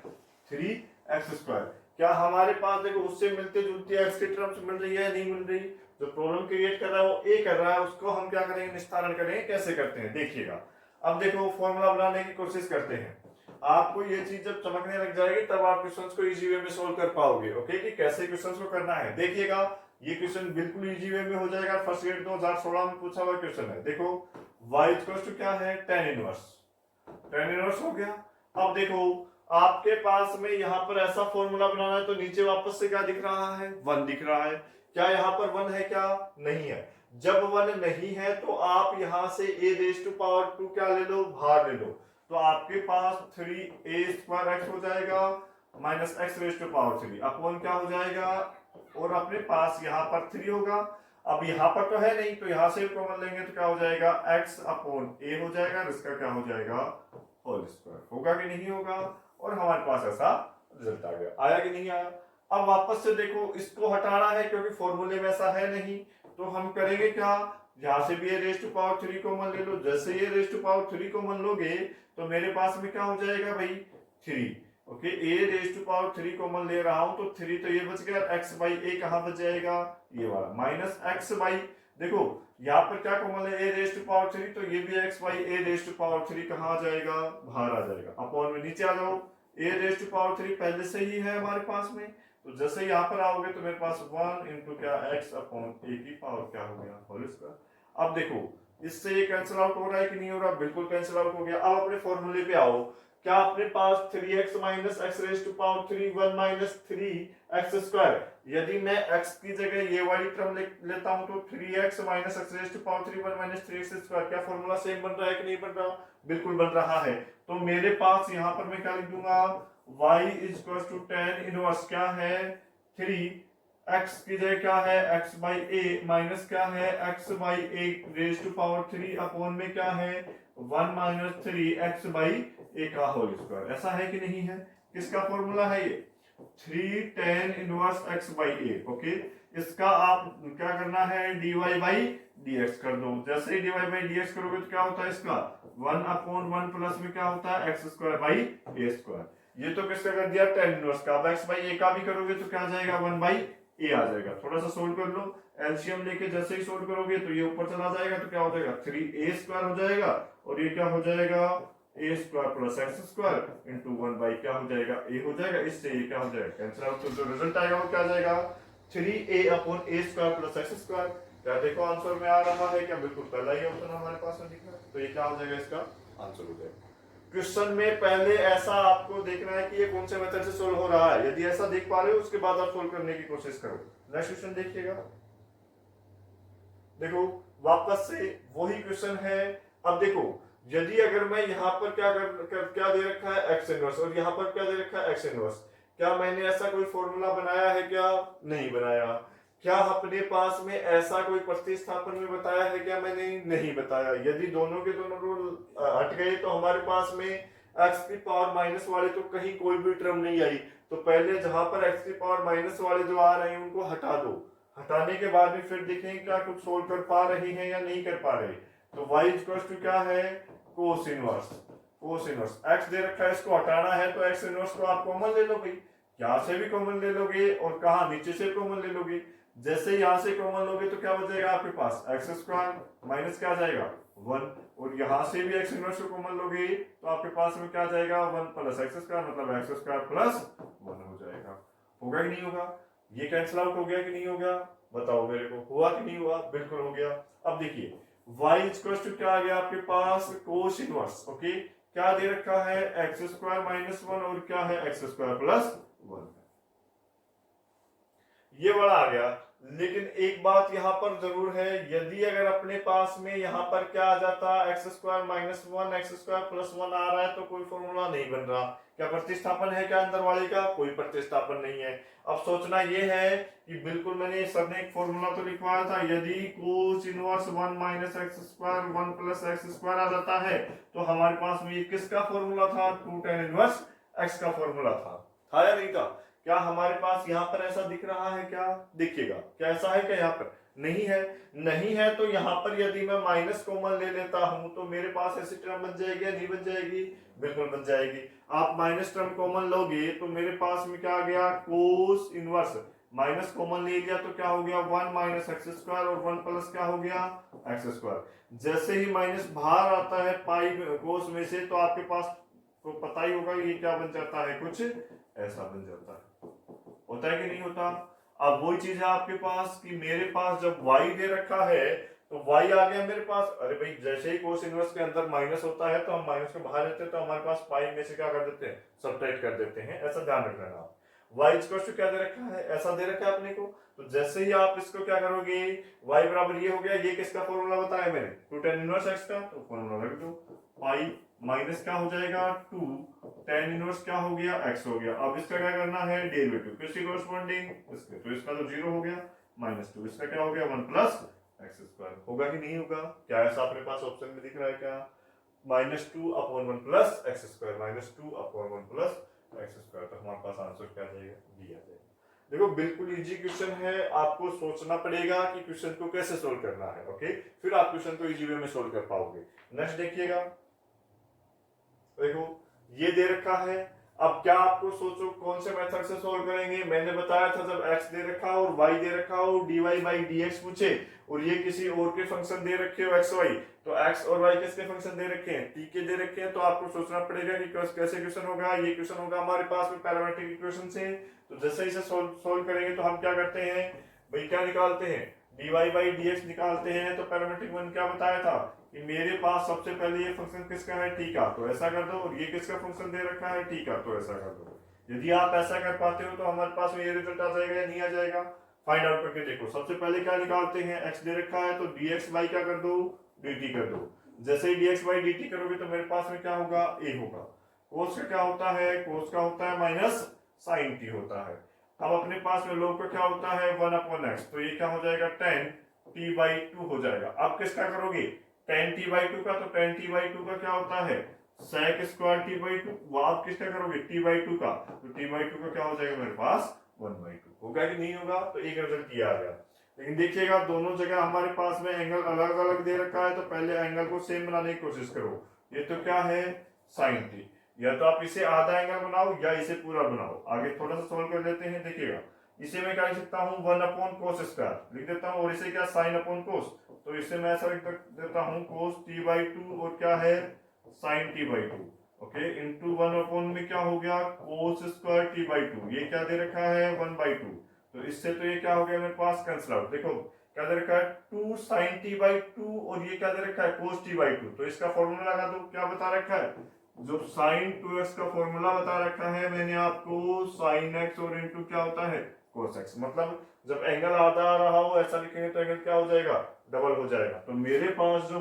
3x square. क्या हमारे पास देखो उससे मिलते जुलते x की टर्म्स मिल रही है? नहीं मिल रही। जो प्रॉब्लम क्रिएट कर रहा है वो a कर रहा है, उसको हम क्या करेंगे? निस्तारण करेंगे। कैसे करते हैं देखिएगा। अब देखो फॉर्मूला बनाने की कोशिश करते हैं। आपको ये चीज जब चमकने लग जाएगी तब आप क्वेश्चंस को इजी वे में सोल्व कर पाओगे। ओके, कि कैसे क्वेश्चंस को करना है। देखिएगा ये क्वेश्चन बिल्कुल इजी वे में हो जाएगा। फर्स्ट ग्रेड 2016 में पूछा हुआ क्वेश्चन है। देखो y इक्वल टू क्या है? tan inverse. tan इनवर्स हो गया। अब देखो आपके पास में यहाँ पर ऐसा फॉर्मूला बनाना है तो नीचे वापस से क्या दिख रहा है? 1 दिख रहा है। क्या यहाँ पर 1 है क्या? नहीं है। जब 1 नहीं है तो आप यहाँ से a रेज़ टू पावर 2 क्या ले लो? बाहर ले लो। तो आपके पास 3a स्क्वायर x हो जाएगा minus x raise to power 3 upon क्या हो जाएगा? और अपने पास यहाँ पर 3 होगा। अब यहाँ पर तो है नहीं तो यहाँ से कॉमन लेंगे तो क्या हो जाएगा? x अपॉन a हो जाएगा, इसका क्या हो जाएगा? Whole square. होगा कि नहीं होगा? और हमारे पास ऐसा रिजल्ट आ गया। आया कि नहीं आया? अब वापस से देखो इसको हटाना है क्योंकि फॉर्मूले में ऐसा है नहीं, तो हम करेंगे क्या? यहाँ से भी a रेज़ टू पावर 3 कॉमन ले लो। जैसे ये रेज़ टू पावर 3 कॉमन लोगे तो मेरे पास में क्या हो जाएगा भाई? 3। Okay, a raise to power 3 कॉमन ले रहा हूं तो 3 तो ये बच गया, x बाई a कहां बच जाएगा? ये वाला माइनस x बाई, देखो यहाँ पर क्या कॉमन है? a रेज़ टू पावर 3, तो ये भी x by a raise to power 3 कहां आ जाएगा? बाहर आ जाएगा। अपॉन में नीचे आ जाओ, a रेज़ टू पावर 3 पहले से ही है हमारे पास में, तो जैसे यहाँ पर आओगे तो मेरे पास 1 इंटू क्या x अपॉन a की पावर क्या हो गया? Whole square. अब देखो इससे ये कैंसिल आउट हो रहा है कि नहीं हो रहा? बिल्कुल कैंसिल आउट हो गया। अब अपने फॉर्मूले पे आओ। क्या अपने पास 3x minus x raise to power 3 1 minus 3x square, यदि मैं x की जगह ये वाली टर्म लेता हूं तो 3x minus x raise to power 3 1 minus 3x square, क्या फॉर्मूला सेम बन रहा है कि नहीं बन रहा? बिल्कुल बन रहा है। तो मेरे पास यहाँ पर मैं क्या लिख दूंगा? y equal to tan inverse क्या है? 3 x की जगह क्या है x बाई ए माइनस क्या है x by a raise to power 3 upon में क्या है 1 माइनस 3x बाई ए का होल स्क्वायर। ऐसा है कि नहीं है? किसका फॉर्मूला है ये? 3 tan inverse x by A. Okay, इसका आप क्या करना है dy बाई dx कर दो। जैसे ही dy बाई dx करोगे तो क्या होता है इसका 1 अपॉन 1 प्लस में क्या होता है x square by A square. ये तो किसका कर दिया tan इनवर्स का। अब x बाई ए का भी करोगे तो क्या आ जाएगा 1 बाई ए आ जाएगा। थोड़ा सा सोल्व कर लो, एलसीएम लेके जैसे ही सोल्व करोगे तो ये ऊपर चला जाएगा तो क्या हो जाएगा 3a स्क्वायर हो जाएगा और ये क्या हो जाएगा a square plus x square into 1 by क्या हो जाएगा ए हो जाएगा। इससे ये क्या हो जाएगा कैंसिल आउट, तो जो रिजल्ट आएगा वो क्या आ जाएगा 3a अपॉन ए स्क्वायर प्लस एक्स स्क्वायर। क्या देखो आंसर में आ रहा है क्या? बिल्कुल पहला ही ऑप्शन हमारे पास में दिख रहा है, तो ये क्या हो जाएगा इसका आंसर हो जाएगा। क्वेश्चन में पहले ऐसा आपको देखना है कि ये कौन से मेथड से सोल्व हो रहा है। यदि ऐसा देख पा रहे हो उसके बाद आप सोल्व करने की कोशिश करो। नेक्स्ट क्वेश्चन देखिएगा, देखो वापस से वही क्वेश्चन है। अब देखो यदि अगर मैं यहाँ पर क्या दे रखा है एक्स इनवर्स और यहाँ पर क्या दे रखा है एक्स इनवर्स, क्या मैंने ऐसा कोई फॉर्मूला बनाया है क्या? नहीं बनाया। क्या अपने पास में ऐसा कोई प्रतिस्थापन में बताया है क्या? मैंने नहीं बताया। यदि दोनों के दोनों रूल हट गए तो हमारे पास में एक्स की पावर माइनस वाले तो कहीं कोई भी टर्म नहीं आई, तो पहले जहां पर एक्स की पावर माइनस वाले जो आ रहे हैं उनको हटा दो। हटाने के बाद भी फिर देखें क्या कुछ सोल्व कर पा रही हैं या नहीं कर पा रहे। तो y इक्वल टू क्या है कोस इनवर्स। कोस इनवर्स x दे रखा है, इसको हटाना है तो x इनवर्स को आप कॉमन ले लो भाई, यहां से भी कॉमन ले लोगे और कहा नीचे से कॉमन ले लोगे। जैसे यहां से कॉमन लोगे तो क्या बचेगा आपके पास एक्स स्क्वायर माइनस क्या आ जाएगा 1 और यहां से भी x इनवर्स को कॉमन लोगे तो आपके पास में क्या आ जाएगा 1 प्लस एक्स स्क्वायर मतलब एक्स स्क्वायर प्लस 1 हो जाएगा। होगा कि नहीं होगा? ये कैंसिल आउट हो गया कि नहीं हो गया? बताओ मेरे को, हुआ कि नहीं हुआ? बिल्कुल हो गया। अब देखिए y इक्वल टू क्या आ गया आपके पास कोस इनवर्स। ओके, क्या दे रखा है एक्स स्क्वायर माइनस 1 और क्या है एक्स स्क्वायर प्लस 1। ये वाला आ गया। लेकिन एक बात यहाँ पर जरूर है, यदि अगर अपने पास में यहाँ पर क्या आ जाता x square minus 1 x square plus 1 आ रहा है तो कोई फॉर्मूला नहीं बन रहा। क्या प्रतिस्थापन है क्या अंदर वाले का? कोई प्रतिस्थापन नहीं है। अब सोचना ये है कि बिल्कुल मैंने सर ने एक फॉर्मूला तो लिखवाया था, यदि cos inverse 1 minus x square 1 plus x square आ जाता है तो हमारे पास में ये किसका फॉर्मूला था? 2 tan इनवर्स एक्स का फॉर्मूला था या नहीं था? क्या हमारे पास यहाँ पर ऐसा दिख रहा है क्या? देखिएगा क्या ऐसा है क्या? यहाँ पर नहीं है। नहीं है तो यहाँ पर यदि मैं माइनस कॉमन ले लेता हूं तो मेरे पास ऐसी टर्म बन जाएगी या नहीं बन जाएगी? बिल्कुल बन जाएगी। आप माइनस टर्म कॉमन लोगे तो मेरे पास में क्या आ गया कोस इनवर्स, माइनस कॉमन ले लिया तो क्या हो गया 1 माइनस एक्स स्क्वायर और 1 प्लस क्या हो गया एक्स स्क्वायर। जैसे ही माइनस बाहर आता है पाई कोस में से तो आपके पास तो पता ही होगा ये क्या बन जाता है, कुछ ऐसा बन जाता है। होता है कि नहीं होता? अब वही चीज है आपके पास कि मेरे पास जब y दे रखा है तो y आ गया मेरे पास। अरे भाई जैसे ही कोस इनवर्स के अंदर माइनस होता है तो हम माइनस को बाहर लेते हैं तो हमारे पास पाई में से क्या कर देते हैं सब्ट्रैक्ट कर देते हैं। ऐसा ध्यान रखना आप। y इक्वल टू क्या दे रखा है? ऐसा दे रखा है अपने को, तो जैसे ही आप इसको क्या करोगे y बराबर ये हो गया, ये किसका फॉर्मूला बताया मैंने 2 tan इनवर्स x का, तो फॉर्मूला रख दो पाई माइनस क्या हो जाएगा 2 tan इनवर्स क्या हो गया x हो गया। अब इसका क्या करना है डेरिवेटिव किसके कॉरस्पॉन्डिंग इसके, तो इसका तो 0 हो गया माइनस 2 इसका क्या हो गया 1 प्लस एक्स स्क्वायर। होगा कि नहीं होगा? क्या ऐसा अपने पास ऑप्शन में दिख रहा है क्या? Minus 2 upon 1 plus x square minus 2 upon 1 plus x square. तो हमारे पास आंसर क्या आ जाएगा? डी आ जाएगा। देखो बिल्कुल इजी क्वेश्चन है, आपको सोचना पड़ेगा कि क्वेश्चन को कैसे सोल्व करना है। ओके, फिर आप क्वेश्चन को इजी वे में सोल्व कर पाओगे। नेक्स्ट देखिएगा, देखो ये दे रखा है। अब क्या आपको सोचो कौन से मेथड से सोल्व करेंगे। मैंने बताया था जब x दे रखा हो और y दे रखा हो dy बाई dx पूछे और ये किसी और के फंक्शन दे रखे हो x y, तो x और y किसके फंक्शन दे रखे हैं? t के दे रखे हैं। तो आपको सोचना पड़ेगा कि कैसे क्वेश्चन होगा। ये क्वेश्चन होगा हमारे पास में पैरामीट्रिक इक्वेशन से। तो जैसे इसे सोल्व करेंगे तो हम क्या करते हैं भाई, क्या निकालते हैं dy बाई dx निकालते हैं। तो पैरामीट्रिक वन क्या बताया था कि मेरे पास सबसे पहले ये फंक्शन किसका है t का, तो ऐसा कर दो, और ये किसका फंक्शन दे रखा है t का, तो ऐसा कर दो। यदि आप ऐसा कर पाते हो तो हमारे पास में ये रिजल्ट आ जाएगा या नहीं आ जाएगा? फाइंड आउट करके देखो। सबसे पहले क्या निकालते हैं, x दे रखा है तो dx बाई क्या कर दो dt कर दो। जैसे ही dx बाई dt करोगे तो मेरे पास में क्या होगा a होगा। कोस का क्या होता है? कोस का होता है माइनस साइन t होता है। अब अपने पास में लोग का क्या होता है 1/x, तो ये क्या हो जाएगा 10t/2 हो जाएगा। अब किसका करोगे 10t/2 का, तो 10t/2 का क्या होता है sec स्क्वायर t/2, वो आप किसका करोगे t/2 का, तो t/2 का क्या हो जाएगा मेरे पास 1/2। होगा कि नहीं होगा, तो एक रिजल्ट ये आ गया। लेकिन देखिएगा दोनों जगह हमारे पास में एंगल अलग अलग दे रखा है, तो पहले एंगल को सेम बनाने की कोशिश करो। ये तो क्या है sin t, या तो आप इसे आधा एंगल बनाओ या इसे पूरा बनाओ। आगे थोड़ा सा सोल्व कर लेते हैं। देखिएगा इसे मैं क्या लिख सकता हूँ 1/cos² लिख देता हूँ, और इसे क्या sin/cos, तो इसे मैं ऐसा लिख देता हूँ cos t/2 और क्या है sin t/2, ओके, इंटू 1 में क्या हो गया cos² t/2, ये क्या दे रखा है 1/2, तो इससे तो ये क्या हो गया मेरे पास कैंसिल आउट। देखो क्या दे रखा है 2 sin t/2 और ये क्या दे रखा है cos t/2, तो इसका फॉर्मूला लगा दो। क्या बता रखा है जो sin 2x का फॉर्मूला बता रखा है मैंने आपको sin x और इंटू क्या होता है cos x, मतलब जब एंगल आधा आ रहा हो ऐसा लिखेंगे तो एंगल क्या हो जाएगा डबल हो जाएगा। तो मेरे पास जो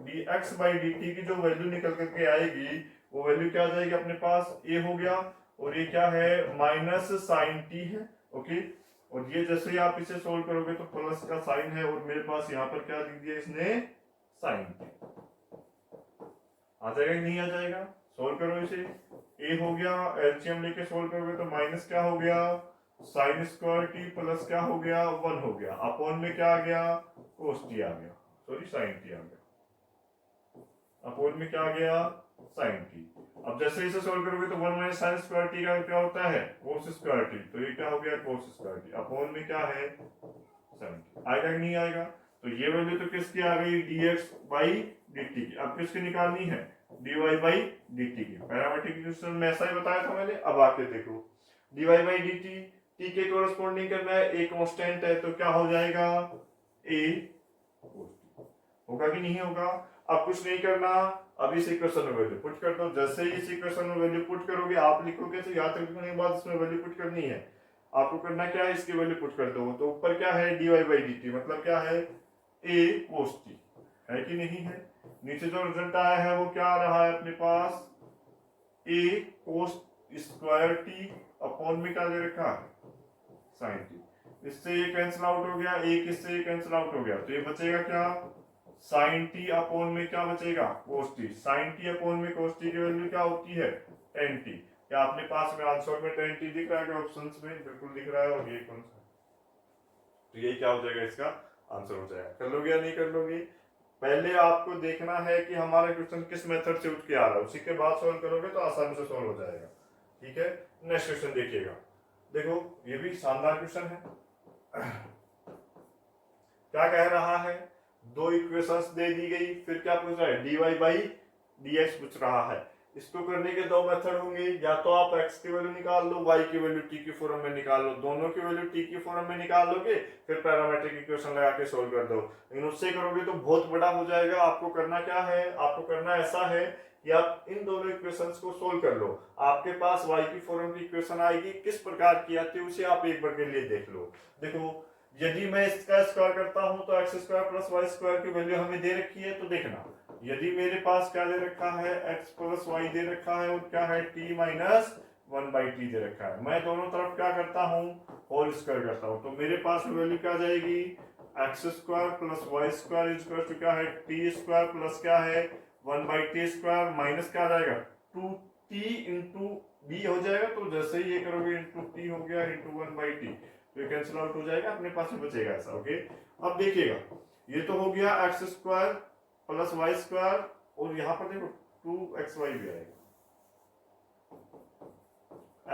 dx/dt की जो वैल्यू निकल करके आएगी वो वैल्यू क्या आ जाएगी अपने पास a हो गया, और ये क्या है माइनस sin t है, ओके। और ये जैसे ही आप इसे सोल्व करोगे तो प्लस का साइन है, और मेरे पास यहाँ पर क्या लिख दिया इसने sin t, आ जाएगा कि नहीं आ जाएगा, सोल्व करो इसे। a हो गया एलसीएम लेके सोल्व करोगे तो माइनस क्या हो गया sin स्क्वायर t प्लस क्या हो गया 1 हो गया, अपॉन में क्या आ गया cos t आ गया, सॉरी sin t आ गया, अपॉन में क्या आ गया sin t। अब जैसे इसे सोल्व करोगे तो 1 माइनस sin स्क्वायर t का क्या होता है cos स्क्वायर t, तो ये क्या हो गया cos स्क्वायर t, अपॉन में क्या है sin t, आएगा कि नहीं आएगा। तो ये वैल्यू तो किसकी आ गई dx/dt की, अब किसकी निकालनी है dy/dt की। पैरामीट्रिक इक्वेशन में ऐसा ही बताया था मैंने। अब आके देखो dy/dt t के कोरस्पोंडिंग करना है, a कांस्टेंट है तो क्या हो जाएगा a cos t, होगा कि नहीं होगा। अब कुछ नहीं करना, अब इस इक्वेशन में वैल्यू पुट कर दो। जैसे ही इस इक्वेशन में वैल्यू पुट करोगे आप लिखोगे तो याद रखने के बाद इसमें वैल्यू पुट करनी है। आपको करना क्या है इसकी वैल्यू पुट कर दो, तो ऊपर क्या है dy/dt मतलब क्या है a cos t, है कि नहीं है। नीचे जो रिजल्ट आया है वो क्या आ रहा है अपने पास a cos square t, upon में क्या दे रखा है sin t, इससे ये कैंसिल आउट हो गया, एक इससे कैंसिल आउट हो गया, तो ये बचेगा क्या sin t, अपॉन में क्या बचेगा cos t, sin t upon में cos t की वैल्यू क्या होती है tan t। क्या अपने पास में आंसर में tan t दिख रहा है, ऑप्शंस में बिल्कुल दिख रहा है, और ये कौन सा, तो ये क्या हो जाएगा इसका आंसर हो जाएगा। कर लोगे या नहीं कर लोगे, पहले आपको देखना है कि हमारा क्वेश्चन किस मेथड से उठ के आ रहा है, उसी के बाद सॉल्व करोगे तो आसानी से सॉल्व हो जाएगा, ठीक है। नेक्स्ट क्वेश्चन देखिएगा, देखो ये भी शानदार क्वेश्चन है। क्या कह रहा है दो इक्वेशंस दे दी गई, फिर क्या पूछ रहा है dy/dx पूछ रहा है। इसको करने के दो मेथड होंगे, या तो आप x की वैल्यू निकाल लो, y की वैल्यू t की फॉर्म में निकाल लो, दोनों की वैल्यू t की फॉर्म में निकाल लोगे फिर पैरामीट्रिक इक्वेशन लगा के सोल्व कर दो। लेकिन उससे करोगे तो बहुत बड़ा हो जाएगा। आपको करना क्या है, आपको करना ऐसा है कि आप इन दोनों इक्वेशंस को सोल्व कर लो। आपके पास y की फॉर्म की इक्वेशन आएगी, किस प्रकार की आती है उसे आप एक बार के लिए देख लो। देखो यदि मैं इसका स्क्वायर करता हूं तो x² प्लस y² की वैल्यू हमें दे रखी है, तो देखना यदि मेरे पास क्या दे रखा है x प्लस वाई दे रखा है और क्या है t माइनस 1/t दे रखा है, मैं दोनों तरफ क्या करता हूं होल स्क्वायर करता हूं, तो मेरे पास वैल्यू क्या जाएगी x² plus y² equal to क्या है t² प्लस क्या है 1/t² माइनस क्या जाएगा 2t इंटू b हो जाएगा। तो जैसे ही ये करोगे इंटू t हो गया इंटू 1/t, तो ये कैंसिल आउट हो जाएगा, अपने पास में बचेगा ऐसा, ओके। अब देखिएगा ये तो हो गया x² प्लस y², और यहाँ पर देखो 2xy भी आएगा,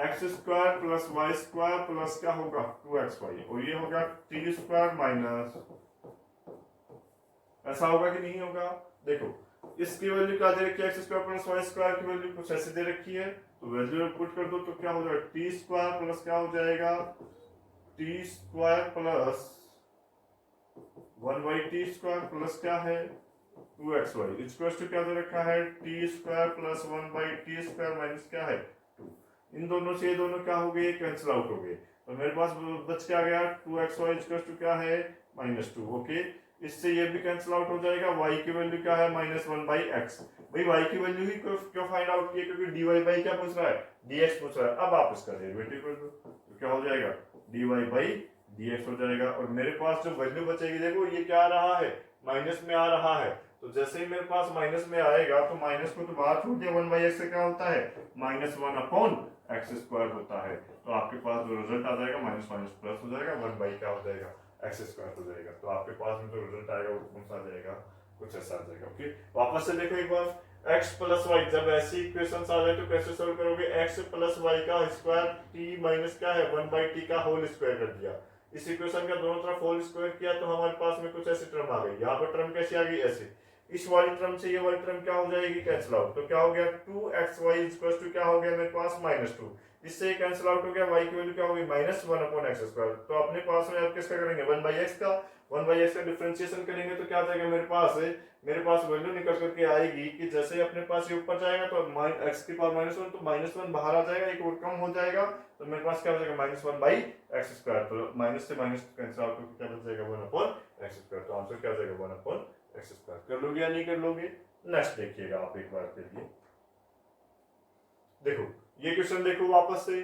x² प्लस y² प्लस क्या होगा 2xy, और ये होगा t² माइनस, ऐसा होगा कि नहीं होगा। देखो इसकी वैल्यू क्या दे रखी है x² प्लस y² की वैल्यू कुछ ऐसे दे रखी है, तो वैल्यू पुट कर दो तो क्या हो जाएगा t² प्लस क्या हो जाएगा t² प्लस 1/t² प्लस क्या है 2xy इक्वल्स टू क्या दे रखा है t² प्लस 1/t² माइनस क्या है 2। इन दोनों से ये दोनों क्या हो गए कैंसिल आउट हो गए, तो मेरे पास बच क्या गया 2xy इक्वल्स टू क्या है -2, ओके। इससे ये भी कैंसिल आउट हो जाएगा। y की वैल्यू क्या है -1/x। भाई y की वैल्यू ही क्यों फाइंड आउट किया, क्योंकि dy क्या पूछ रहा है, dx पूछ रहा है। अब आप इसका डेरिवेटिव कर दो तो क्या हो जाएगा, dy/dx हो जाएगा। और मेरे पास जो वैल्यू बचेगी, देखो ये क्या आ रहा है, माइनस में आ रहा है। तो जैसे ही मेरे पास माइनस में आएगा तो माइनस को तो बाहर छोड़ दिया, 1/x से क्या होता है -1/x² होता है। तो आपके पास जो रिजल्ट आ जाएगा माइनस माइनस प्लस हो जाएगा, 1 क्या हो जाएगा x² हो जाएगा। तो आपके पास में जो रिजल्ट आएगा वो कौन सा आ जाएगा, कुछ ऐसा आ जाएगा। ओके, वापस से देखो एक बार, x + y, जब ऐसी इक्वेशंस आ जाए तो कैसे सॉल्व करोगे, x + y का स्क्वायर t माइनस क्या है 1/t का होल स्क्वायर कर दिया। इस इक्वेशन का दोनों तरफ होल स्क्वायर किया तो हमारे पास में कुछ ऐसी टर्म आ गई। यहाँ पर टर्म कैसी आ गई, ऐसे। इस वाली टर्म से ये वाली टर्म क्या हो जाएगी, कैंसिल आउट। तो क्या हो गया 2xy क्या हो गया मेरे पास -2। इससे कैंसिल आउट हो गया, y की वैल्यू क्या होगी -1/x²। तो अपने पास में अब किसका करेंगे, 1/x का। 1/x का डिफरेंशिएशन करेंगे तो क्या आ जाएगा मेरे पास वैल्यू निकल करके आएगी कि जैसे ही अपने पास ये ऊपर जाएगा तो x⁻1 तो -1 बाहर आ जाएगा, एक और कम हो जाएगा। तो मेरे पास क्या हो जाएगा -1/x²। तो माइनस से माइनस कैंसिल आउट होकर क्या बच जाएगा 1/x²। तो आंसर क्या आ जाएगा 1/x²। कर लोगे या नहीं कर लोगे, नेक्स्ट देखिएगा आप एक बार के लिए। देखो ये क्वेश्चन देखो, वापस से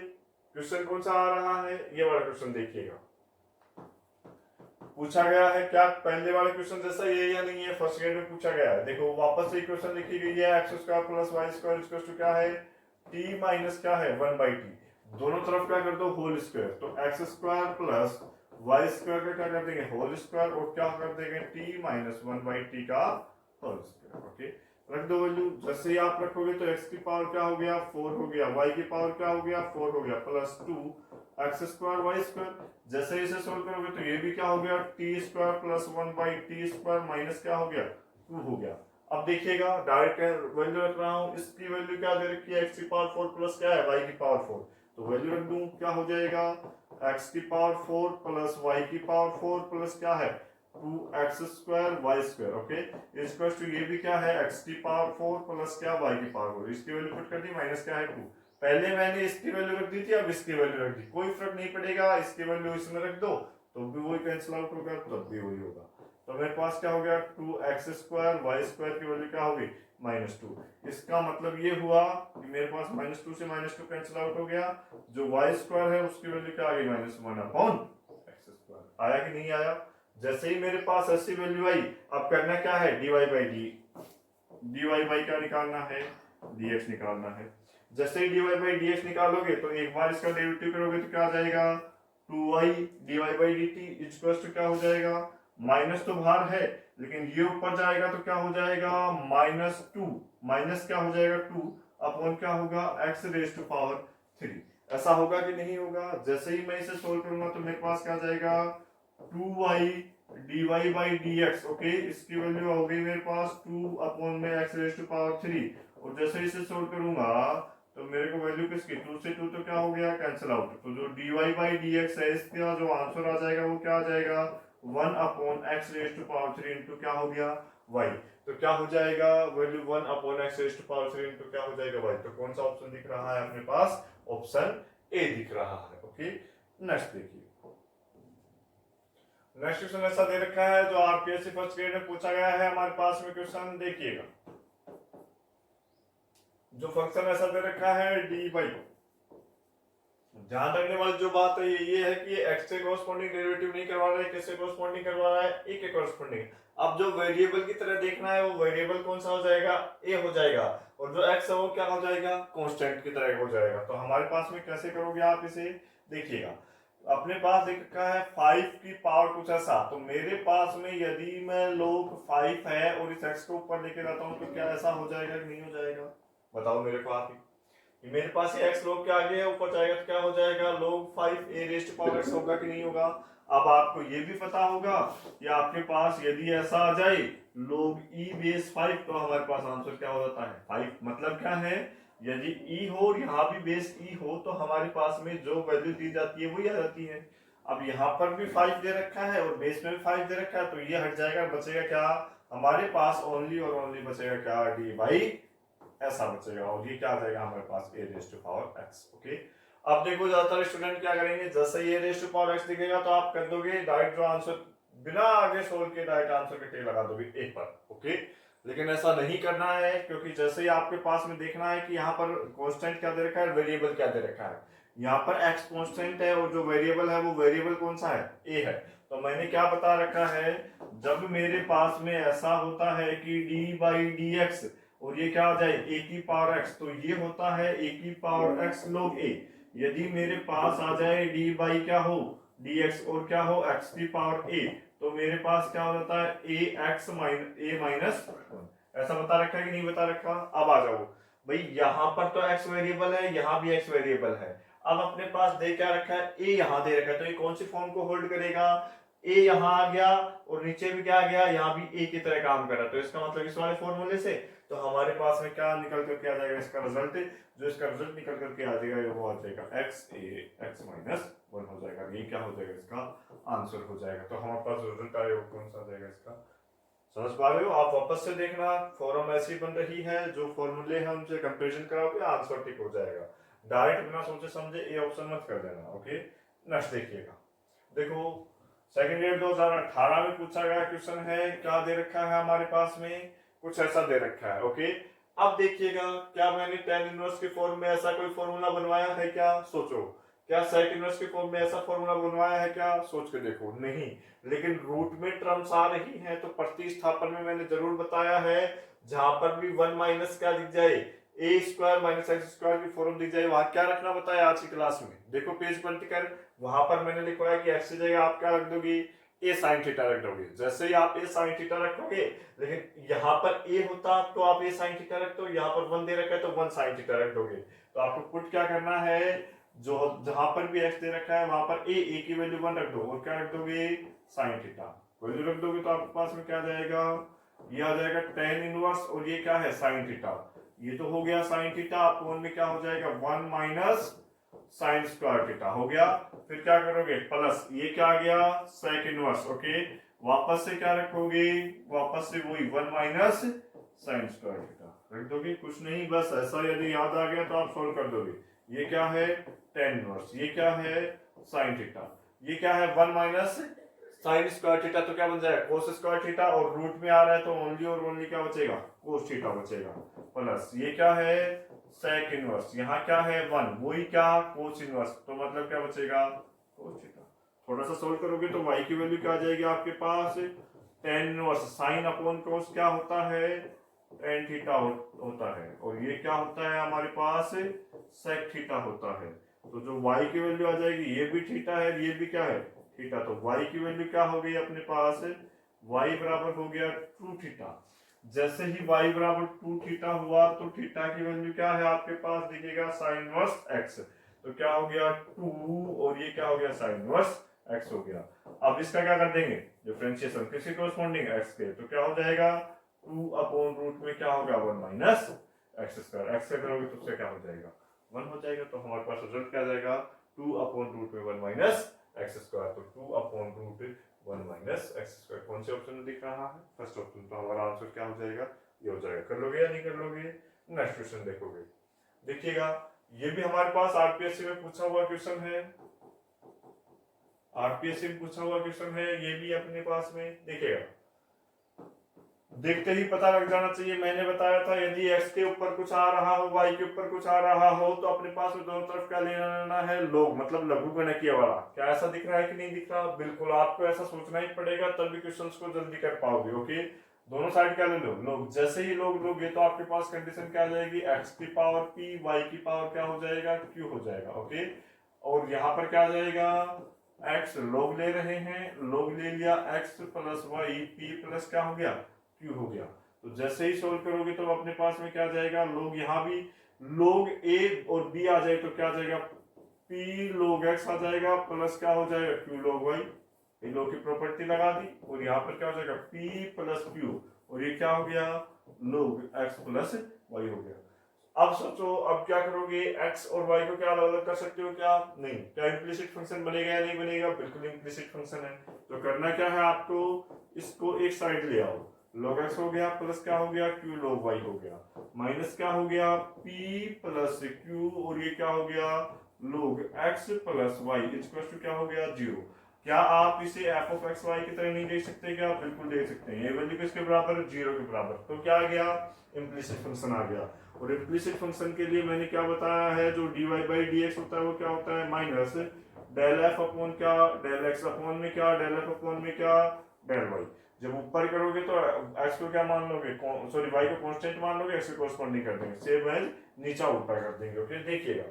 क्वेश्चन कौन सा आ रहा है, ये वाला क्वेश्चन देखिएगा। पूछा गया है क्या पहले वाले क्वेश्चन जैसा ये या नहीं है, फर्स्ट ग्रेड में पूछा गया है। देखो वापस से क्वेश्चन लिखी गई है, x² + y² क्या है, t माइनस क्या है 1/t। दोनों तरफ क्या कर दो होल स्क्वायर। तो x² + y² का क्या कर देंगे होल स्क्वायर, और क्या कर देंगे t माइनस 1/t का होल स्क्वायर। ओके, रख दो वैल्यू। जैसे ही आप रखोगे तो x की पावर क्या हो गया 4 हो गया, y की पावर क्या हो गया 4 हो गया, +2x² y²। जैसे ही इसे सोल्व करोगे तो ये भी क्या हो गया t² + 1/t² माइनस क्या हो गया 2 हो गया। अब देखिएगा डायरेक्ट वैल्यू रख रहा हूं, इसकी वैल्यू क्या दे रखी है x की पावर 4 प्लस क्या है y की पावर 4। तो वैल्यू रख दूं, क्या हो जाएगा x की पावर 4 + y की पावर 4 प्लस क्या है 2x² y²। Okay, equal to ये भी क्या है x की पावर 4 प्लस क्या y की पावर 4। इसकी वैल्यू पुट कर दी, माइनस क्या है 2। पहले मैंने इसकी वैल्यू रख दी थी, अब इसकी वैल्यू रख दी, कोई फर्क नहीं पड़ेगा। इसकी वैल्यू इसमें रख दो तो भी वही कैंसिल आउट होगा, तब भी वही होगा। तो मेरे पास क्या हो गया 2x² y² की वैल्यू क्या होगी -2। इसका मतलब ये हुआ कि मेरे पास -2 से -2 कैंसिल आउट हो गया। जो y² है उसकी वैल्यू क्या आ गई -1/x²। आया कि नहीं आया। जैसे ही मेरे पास ऐसी वैल्यू आई, अब करना क्या है dy/d क्या निकालना है, dx निकालना है। जैसे ही dy/dx निकालोगे तो एक बार इसका डेरिवेटिव करोगे तो क्या आ जाएगा 2y dy/dt क्या हो जाएगा, माइनस तो बाहर है लेकिन ये ऊपर जाएगा तो क्या हो जाएगा -2, माइनस क्या हो जाएगा 2 अपॉन क्या होगा x⁻³ ऐसा होगा कि नहीं होगा। जैसे ही मैं इसे सोल्व करूंगा तो मेरे पास क्या आ जाएगा 2y dy/dx। ओके, इसकी वैल्यू हो गई मेरे पास 2 अपॉन में x⁻³ और जैसे इसे सोल्व करूंगा तो मेरे को वैल्यू किसकी 2 से 2 तो क्या हो गया कैंसिल आउट। तो जो dy/dx है इसका जो आंसर आ जाएगा वो क्या आ जाएगा 1/x⁻³ इंटू क्या हो गया y। तो क्या हो जाएगा वैल्यू 1/x⁻³ इंटू क्या हो जाएगा y। तो कौन सा ऑप्शन दिख रहा है अपने पास, ऑप्शन ए दिख रहा है। ओके, नेक्स्ट देखिए। नेक्स्ट क्वेश्चन ऐसा दे रखा है जो आरपीएससी फर्स्ट ग्रेड में पूछा गया है हमारे पास में क्वेश्चन देखिएगा। जो फंक्शन ऐसा दे रखा है dy, ध्यान रखने वाली जो बात है ये है कि x से कॉरस्पॉन्डिंग डेरिवेटिव नहीं करवा रहा है, किससे कॉरस्पॉन्डिंग करवा रहा है a के कॉरस्पॉन्डिंग। अब जो वेरिएबल की तरह देखना है वो वेरिएबल कौन सा हो जाएगा a हो जाएगा, और जो x है वो क्या हो जाएगा कांस्टेंट की तरह हो जाएगा। तो हमारे पास में कैसे करोगे आप इसे, देखिएगा अपने पास देख रखा है 5 की पावर कुछ ऐसा। तो मेरे पास में यदि मैं लोग 5 है और इस x को ऊपर लेके जाता हूं तो क्या ऐसा हो जाएगा कि नहीं हो जाएगा, बताओ मेरे को आप ही। मेरे पास ये x लोग के आगे है, ऊपर जाएगा तो क्या हो जाएगा लोग 5a⁻x होगा कि नहीं होगा। अब आपको ये भी पता होगा कि आपके पास यदि ऐसा आ जाए लोग e⁻5 तो हमारे पास आंसर क्या हो जाता है 5। मतलब क्या है, यदि e हो और यहाँ भी बेस e हो तो हमारे पास में जो वैल्यू दी जाती है वही आ जाती है। अब यहाँ पर भी 5 दे रखा है और बेस में भी 5 दे रखा है, तो ये हट जाएगा, बचेगा क्या हमारे पास ओनली और ओनली बचेगा क्या dy ऐसा बचेगा, और ये क्या आ जाएगा हमारे पास a⁻x। ओके, अब देखो ज्यादातर स्टूडेंट क्या करेंगे, जैसे ये a⁻x दिखेगा तो आप कर दोगे डायरेक्ट जो आंसर बिना आगे सोल्व के डायरेक्ट आंसर के टिक लगा दोगे ए पर, ओके। लेकिन ऐसा नहीं करना है, क्योंकि जैसे ही आपके पास में देखना है कि यहाँ पर कांस्टेंट क्या दे रखा है, वेरिएबल क्या दे रखा है। यहाँ पर x कांस्टेंट है और जो वेरिएबल है वो वेरिएबल कौन सा है, a है। तो मैंने क्या बता रखा है, जब मेरे पास में ऐसा होता है कि d बाई डी एक्स और ये क्या आ जाए a की पावर x, तो ये होता है a की पावर x log a। यदि मेरे पास आ जाए d बाई क्या हो dx और क्या हो x की पावर a, तो मेरे पास क्या हो जाता है a माइनस, ऐसा बता रखा है कि नहीं बता रखा। अब आ जाओ भाई, यहाँ पर तो x वेरिएबल है, यहाँ भी x वेरिएबल है। अब अपने पास दे क्या रखा है, a यहाँ दे रखा है, तो ये कौन सी फॉर्म को होल्ड करेगा, a यहाँ आ गया और नीचे भी क्या आ गया, यहाँ भी a की तरह काम कर रहा है। तो इसका मतलब इस वाले फॉर्मूले से तो हमारे पास में क्या निकल करके आ जाएगा, इसका रिजल्ट, जो इसका रिजल्ट निकल करके आ जाएगा वो आ जाएगा x माइनस 1 हो जाएगा। ये क्या हो जाएगा, इसका आंसर हो जाएगा। तो हमारे पास रिजल्ट आएगा वो कौन सा आ जाएगा इसका, समझ पा रहे हो। आप वापस से देखना, फॉर्म ऐसी बन रही है, जो फॉर्मूले हैं उनसे कंपैरिजन कराओगे आंसर टिक हो जाएगा। डायरेक्ट बिना सोचे समझे ये ऑप्शन मत कर देना, ओके। नेक्स्ट देखिएगा, देखो सेकंड ईयर 2018 में पूछा गया क्वेश्चन है, क्या दे रखा है हमारे पास में, कुछ ऐसा दे रखा है, ओके। अब देखिएगा, क्या मैंने tan इनवर्स के फॉर्म में ऐसा कोई फॉर्मूला बनवाया है क्या, सोचो। क्या sec इनवर्स के फॉर्म में ऐसा फॉर्मूला बनवाया है क्या, सोच के देखो, नहीं। लेकिन रूट में टर्म्स आ रही हैं, तो प्रतिस्थापन में मैंने जरूर बताया है, जहां पर भी 1 माइनस क्या दिख जाए, ए स्क्वायर माइनस एक्स स्क्वायर की फॉर्म दिख जाए, वहां क्या रखना बताया आज की क्लास में, देखो पेज पलट कर, वहां पर मैंने लिखवाया कि एक्स की जगह आप क्या रख दोगे, ए साइन थीटा रख दोगे। जैसे ही आप ए साइन थीटा रखोगे, लेकिन यहाँ पर ए होता तो आप ए साइन थीटा रख दो, यहाँ पर 1 दे रखा है तो 1 साइन थीटा रख दोगे। तो आपको पुट क्या करना है, जो जहां पर भी x दे रखा है वहां पर a की वैल्यू 1 रख दो और क्या रख दोगे, साइन थीटा वैल्यू रख दोगे, तो आपके पास में क्या आ जाएगा, ये आ जाएगा tan इनवर्स और ये क्या है साइन थीटा। ये तो हो गया साइन थीटा, अपॉन में क्या हो जाएगा 1 माइनस साइन स्क्वायर थीटा हो गया। फिर क्या करोगे, प्लस ये क्या आ गया सेक इनवर्स, ओके। वापस से क्या रखोगे, वापस से वही 1 माइनस साइन स्क्वायर थीटा रख दोगे, कुछ नहीं, बस ऐसा यदि याद आ गया तो आप सोल्व कर दोगे। ये क्या है tan इनवर्स, ये क्या है साइन थीटा, ये क्या है 1 माइनस साइन स्क्वायर थीटा, तो क्या बन जाएगा कोस स्क्वायर थीटा, और रूट में आ रहा है तो ओनली और ओनली क्या बचेगा, कोस थीटा बचेगा। प्लस ये क्या है सेक इनवर्स, यहाँ क्या है 1, वही क्या कोस इनवर्स, तो मतलब क्या बचेगा कोस थीटा। थोड़ा सा सोल्व करोगे तो y की वैल्यू क्या आ जाएगी आपके पास, tan इनवर्स साइन अपॉन कोस क्या होता है tan थीटा होता है, और ये क्या होता है हमारे पास सेक थीटा होता है। तो जो y की वैल्यू आ जाएगी, ये भी थीटा है, ये भी क्या है थीटा, तो y की वैल्यू क्या हो गई अपने पास, y बराबर हो गया 2 थीटा। जैसे ही y बराबर 2 थीटा हुआ तो थीटा की वैल्यू क्या है आपके पास, दिखेगा साइन इनवर्स x, तो क्या हो गया 2 और ये क्या हो गया साइन इनवर्स x हो गया। अब इसका क्या कर देंगे डिफरेंशिएशन किसी कोरस्पॉन्डिंग x के, तो क्या हो जाएगा 2 अपॉन रूट में क्या होगा 1 माइनस एक्स स्क्वायर, एक्स से करोगे तो उससे क्या हो जाएगा 1 हो जाएगा। तो हमारे पास रिजल्ट क्या जाएगा 2 अपॉन रूट में 1 माइनस एक्स स्क्वायर, तो 2 upon root 1 minus x square कौन से ऑप्शन में दिख रहा है, फर्स्ट ऑप्शन। तो हमारा आंसर क्या हो जाएगा, ये हो जाएगा। कर लोगे या नहीं कर लोगे, नेक्स्ट क्वेश्चन देखोगे। देखिएगा ये भी हमारे पास आरपीएससी में पूछा हुआ क्वेश्चन है, आरपीएससी में पूछा हुआ क्वेश्चन है, ये भी अपने पास में देखिएगा, देखते ही पता लग जाना चाहिए। मैंने बताया था यदि x के ऊपर कुछ आ रहा हो, y के ऊपर कुछ आ रहा हो, तो अपने पास में दोनों तरफ क्या लेना है, लोग, मतलब लघु गणकीय वाला। क्या ऐसा दिख रहा है कि नहीं दिख रहा, बिल्कुल आपको ऐसा सोचना ही पड़ेगा, तभी क्वेश्चंस को जल्दी कर पाओगे, ओके। दोनों साइड क्या ले लो लोग, जैसे ही लोग लोगे तो आपके पास कंडीशन क्या आ जाएगी, x की पावर p, y की पावर क्या हो जाएगा q हो जाएगा, ओके। और यहाँ पर क्या आ जाएगा, x लोग ले रहे हैं, लोग ले लिया, x plus y p plus क्या हो गया q हो गया। तो जैसे ही सोल्व करोगे तो अपने पास में क्या आ जाएगा, लोग यहाँ भी लोग a और b आ जाए तो क्या आ जाएगा p लोग x आ जाएगा, प्लस क्या हो जाएगा q लोग y, ये लोग की प्रॉपर्टी लगा दी, और यहाँ पर क्या हो जाएगा p प्लस q, और ये क्या हो गया लोग x प्लस y हो गया। अब सोचो अब क्या करोगे, x और y को क्या अलग अलग कर सकते हो क्या, नहीं। क्या इम्प्लिसिट फंक्शन बनेगा या नहीं बनेगा, बिल्कुल इम्प्लिसिट फंक्शन है। तो करना क्या है आपको, इसको एक साइड ले आओ, log x हो गया, प्लस क्या हो गया q log y हो गया, माइनस क्या हो गया p प्लस q, और ये क्या हो गया log x plus y equal to क्या हो गया 0। क्या आप इसे एफ ऑफ एक्स वाई की तरह नहीं देख सकते? क्या आप बिल्कुल देख सकते हैं। ये वैल्यू किसके बराबर है? 0 के बराबर। तो क्या आ गया? इम्प्लिसिट फंक्शन आ गया। और इम्प्लिसिट फंक्शन के लिए मैंने क्या बताया है, जो d y by d x होता है वो क्या होता है? माइनस डेल एफ अपॉन क्या? डेल एक्स अपॉन में क्या? डेल एफ अपॉन में क्या? Del y. जब ऊपर करोगे तो एक्स को क्या मान लोगे? सॉरी, वाई को कांस्टेंट मान लोगे, एक्स को कॉरस्पॉन्डिंग कर देंगे। सेम एज नीचा ऊपर कर देंगे। ओके, देखिएगा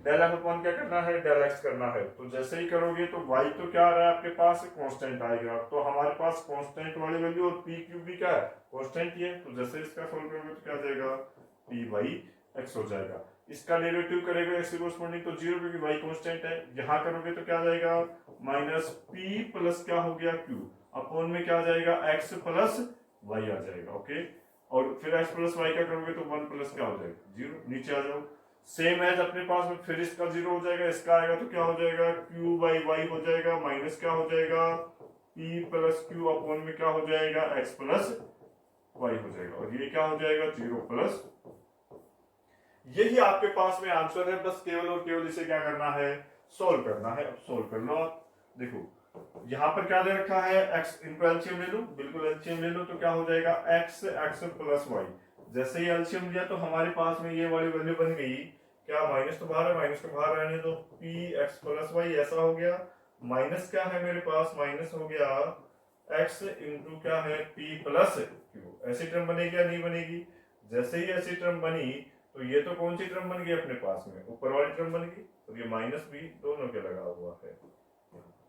डेल एफ अपॉन क्या करना है? डेल एक्स करना है। तो जैसे ही करोगे तो वाई तो क्या आ रहा है आपके पास? कांस्टेंट आएगा। तो हमारे पास कांस्टेंट वाली वैल्यू और पी क्यू भी क्या है? कांस्टेंट ही है। तो जैसे इसका सोल्व करोगे तो क्या आ जाएगा? पी वाई एक्स हो जाएगा। इसका डेरिवेटिव करेगा एक्स के कॉरस्पॉन्डिंग तो 0, क्योंकि वाई कांस्टेंट है। यहां करोगे तो क्या आ जाएगा? माइनस पी प्लस क्या हो गया? क्यू अपॉन में क्या आ जाएगा? एक्स प्लस वाई आ जाएगा। ओके, और फिर एक्स प्लस वाई का करोगे तो 1 प्लस क्या हो जाएगा? 0। नीचे आ जाओ, सेम एज अपने पास में फिर इसका 0 हो जाएगा, इसका आएगा तो क्या हो जाएगा? क्यू बाई वाई हो जाएगा, माइनस क्या हो जाएगा? पी प्लस क्यू अपॉन में क्या हो जाएगा? एक्स प्लस वाई हो जाएगा। और ये क्या हो जाएगा? 0 प्लस। यही आपके पास में आंसर है। बस केवल और केवल इसे क्या करना है? सोल्व करना है। अब सोल्व कर लो आप। देखो यहां पर क्या दे रखा है? एक्स। इनको एलसीएम ले लो, बिल्कुल एलसीएम ले लो। तो क्या हो जाएगा? X x plus y. जैसे ही एलसीएम लिया तो हमारे पास में ये वाली वैल्यू बन गई क्या? माइनस तो बाहर है, माइनस को बाहर रहने दो। पी एक्स प्लस वाई ऐसा हो गया। माइनस क्या है मेरे पास? माइनस हो गया एक्स इंटू क्या है? P plus Q. ऐसी टर्म बनेगी या नहीं बनेगी? जैसे ही ऐसी टर्म बनी तो ये तो कौन सी टर्म बन गई अपने पास में? ऊपर वाली टर्म बन गई। और ये माइनस भी दोनों के लगा हुआ है।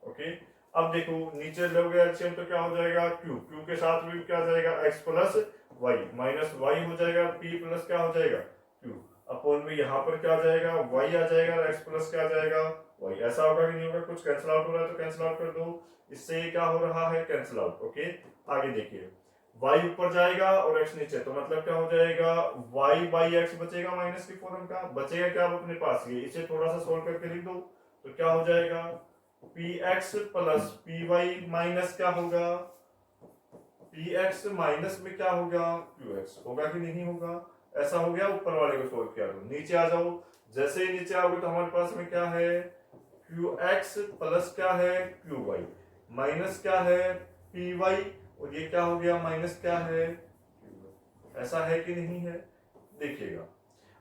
ओके, अब देखो नीचे लोगे एलसीएम तो क्या हो जाएगा? क्यू। क्यू के साथ भी क्या जाएगा? X plus y, minus y हो जाएगा। पी प्लस क्या हो जाएगा? क्यू अपॉन में यहाँ पर क्या आ जाएगा? वाई आ जाएगा। एक्स प्लस क्या आ जाएगा? वाई। ऐसा होगा कि नहीं होगा? कुछ कैंसिल आउट हो रहा है तो कैंसिल आउट कर दो। इससे क्या हो रहा है? Cancel out. ओके, आगे देखिए, y ऊपर जाएगा और x नीचे, तो मतलब क्या हो जाएगा? y बाई एक्स बचेगा माइनस की फॉर्म का। बचेगा क्या अब अपने पास? ये इसे थोड़ा सा सोल्व करके लिख दो तो क्या हो जाएगा? P x plus p y minus क्या होगा? पी एक्स माइनस में क्या होगा? क्यू एक्स होगा कि नहीं होगा? ऐसा हो गया। ऊपर वाले को सोल्व किया तो नीचे आ जाओ। जैसे ही नीचे आओगे तो हमारे पास में क्या है? क्यू एक्स प्लस क्या है? क्यू वाई माइनस क्या है? P y. और ये क्या हो गया? माइनस क्या है? ऐसा है कि नहीं है? देखिएगा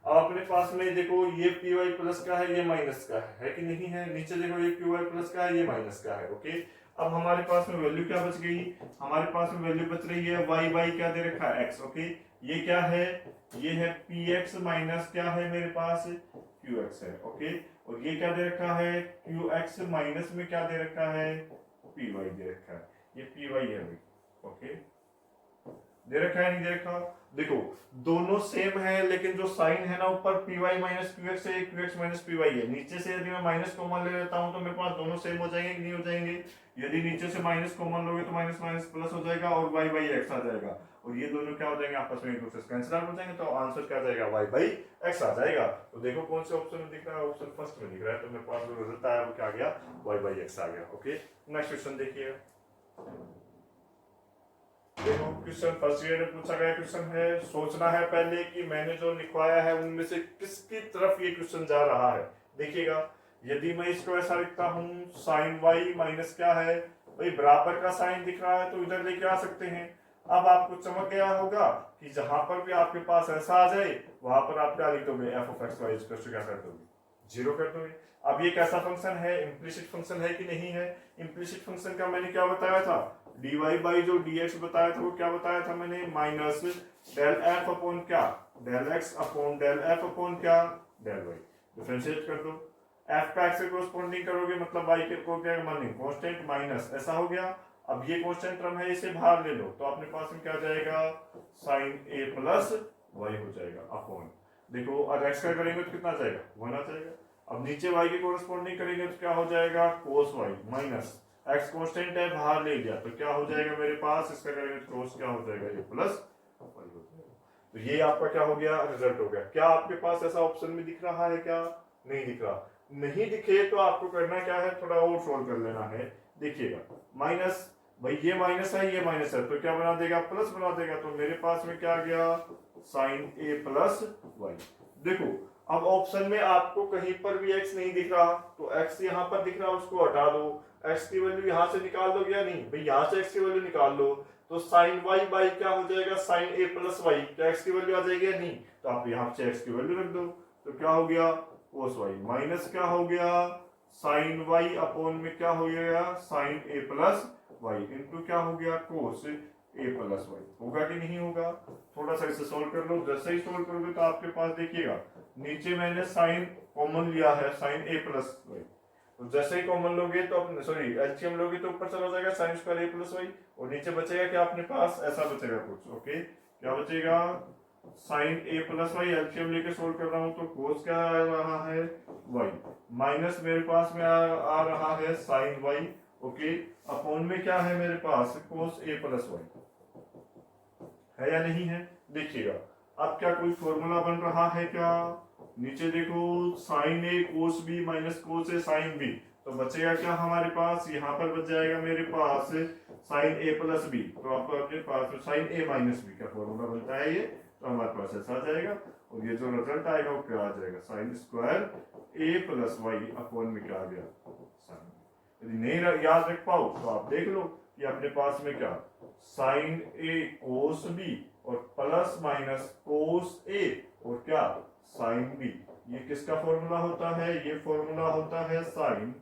अब अपने पास में देखो, ये पी वाई प्लस का है, ये माइनस का है कि नहीं है? नीचे देखो, ये पी वाई प्लस का है, ये माइनस का है। ओके, अब हमारे पास में वैल्यू क्या बच गई? हमारे पास में वैल्यू बच रही है वाई बाई क्या दे रखा है? एक्स। ओके, ये क्या है? ये है पी एक्स माइनस क्या है मेरे पास? क्यू एक्स है। ओके, और ये क्या दे रखा है? क्यू एक्स माइनस में क्या दे रखा है? पी वाई दे रखा है। ये पी वाई है भाई। ओके, दे रखा है नहीं दे रखा? देखो दोनों सेम है, लेकिन जो साइन है ना ऊपर p y minus q x है, q x minus p y है। नीचे से यदि मैं माइनस कॉमन ले लेता हूं तो मेरे पास दोनों सेम हो जाएंगे कि नहीं हो जाएंगे? यदि नीचे से माइनस कॉमन लोगे तो माइनस माइनस प्लस हो जाएगा और वाई बाई एक्स आ जाएगा। और ये दोनों क्या हो जाएंगे? आपस में एक दूसरे से कैंसिल आउट हो जाएंगे। तो आंसर क्या जाएगा? वाई बाई एक्स आ जाएगा। तो देखो कौन से ऑप्शन में दिख रहा है? ऑप्शन फर्स्ट में दिख रहा है। तो मेरे पास जो रिजल्ट आया वो क्या गया? वाई बाई एक्स आ गया। ओके, नेक्स्ट क्वेश्चन देखिए। देखो क्वेश्चन फर्स्ट ग्रेड में पूछा गया क्वेश्चन है। सोचना है पहले कि मैंने जो लिखवाया है उनमें से किसकी तरफ ये क्वेश्चन जा रहा है। देखिएगा, यदि मैं इसको ऐसा लिखता हूं, साइन वाई माइनस क्या है भाई? बराबर का साइन दिख रहा है तो इधर लेके आ सकते हैं। अब आपको चमक गया होगा कि जहां पर भी आपके पास ऐसा आ जाए वहां पर आप क्या लिख दोगे? एफ ऑफ एक्स वाई क्या कर दोगे? 0 कर दोगे। अब ये कैसा फंक्शन है? इम्प्लिसिट फंक्शन है कि नहीं है? इम्प्लिसिट फंक्शन का मैंने क्या बताया था? डी वाई बाई जो डी एक्स बताया था वो क्या बताया था मैंने? माइनस डेल एफ अपॉन क्या? Del x upon del f upon क्या? Del y. डिफरेंशिएट कर दो। एफ का एक्स से कोरस्पॉन्डिंग करोगे मतलब वाई के को क्या मानेंगे? Constant minus. ऐसा हो गया। अब ये कांस्टेंट टर्म है, इसे बाहर ले लो तो अपने पास में क्या जाएगा? साइन ए प्लस वाई हो जाएगा अपॉन। देखो और एक्स का करेंगे तो कितना जाएगा? 1 आ जाएगा। अब नीचे वाई के कोरस्पॉन्डिंग करेंगे तो क्या हो जाएगा? Cos y minus x constant है, बाहर ले लिया तो क्या हो जाएगा मेरे पास? इसका करेंगे तो कोस क्या हो जाएगा? ये प्लस वाई हो जाएगा। तो ये आपका क्या हो गया? रिजल्ट हो गया। क्या आपके पास ऐसा ऑप्शन में दिख रहा है? क्या नहीं दिख रहा? नहीं दिखे तो आपको करना क्या है? थोड़ा और सोल्व कर लेना है। देखिएगा, माइनस भाई ये माइनस है, ये माइनस है, तो क्या बना देगा? प्लस बना देगा। तो मेरे पास में क्या आ गया? साइन ए प्लस वाई। देखो अब ऑप्शन में आपको कहीं पर भी x नहीं दिख रहा, तो x यहाँ पर दिख रहा, उसको हटा दो, x की वैल्यू यहाँ से निकाल दो या नहीं भाई, यहाँ से x की वैल्यू निकाल लो, तो साइन y बाई क्या हो जाएगा, साइन a प्लस वाई, क्या x की वैल्यू आ जाएगी या नहीं, तो आप यहाँ से x की वैल्यू रख दो, तो क्या हो गया कोस y माइनस क्या हो गया साइन y अपॉन में क्या हो गया sine a plus y into क्या हो गया कोस a प्लस वाई। होगा कि नहीं होगा, थोड़ा सा इसे सोल्व कर लो, जैसे ही सोल्व करोगे तो आपके पास देखिएगा नीचे मैंने साइन कॉमन लिया है साइन a प्लस वाई, तो जैसे ही कॉमन लोगे तो अपने सॉरी एलसीएम लोगे तो ऊपर चला जाएगा sine square a plus y, और नीचे बचेगा क्या अपने पास, ऐसा बचेगा कुछ, ओके क्या बचेगा sine a plus y, LCM लेके सोल्व कर रहा हूं तो कोस क्या आ रहा है y माइनस मेरे पास में आ रहा है साइन y, ओके अपॉन में क्या है मेरे पास कोस a प्लस वाई, है या नहीं है, देखिएगा अब क्या कोई फॉर्मूला बन रहा है क्या, नीचे देखो साइन ए कोस बी माइनस कोस ए साइन बी, तो बचेगा क्या हमारे पास, यहाँ पर बच जाएगा मेरे पास साइन ए प्लस बी, तो आपको अपने पास साइन ए माइनस बी का फॉर्मूला बनता है ये, तो हमारे पास ऐसा आ जाएगा, और ये जो रिजल्ट आएगा वो क्या आ जाएगा साइन स्क्वायर ए प्लस वाई अपॉन में क्या आ गया साइन, यदि नहीं याद रख पाओ तो आप देख लो कि अपने पास में क्या साइन ए कोस बी और प्लस माइनस कोस ए और क्या साइन बी, ये किसका फॉर्मूला होता है, ये फॉर्मूला होता है साइन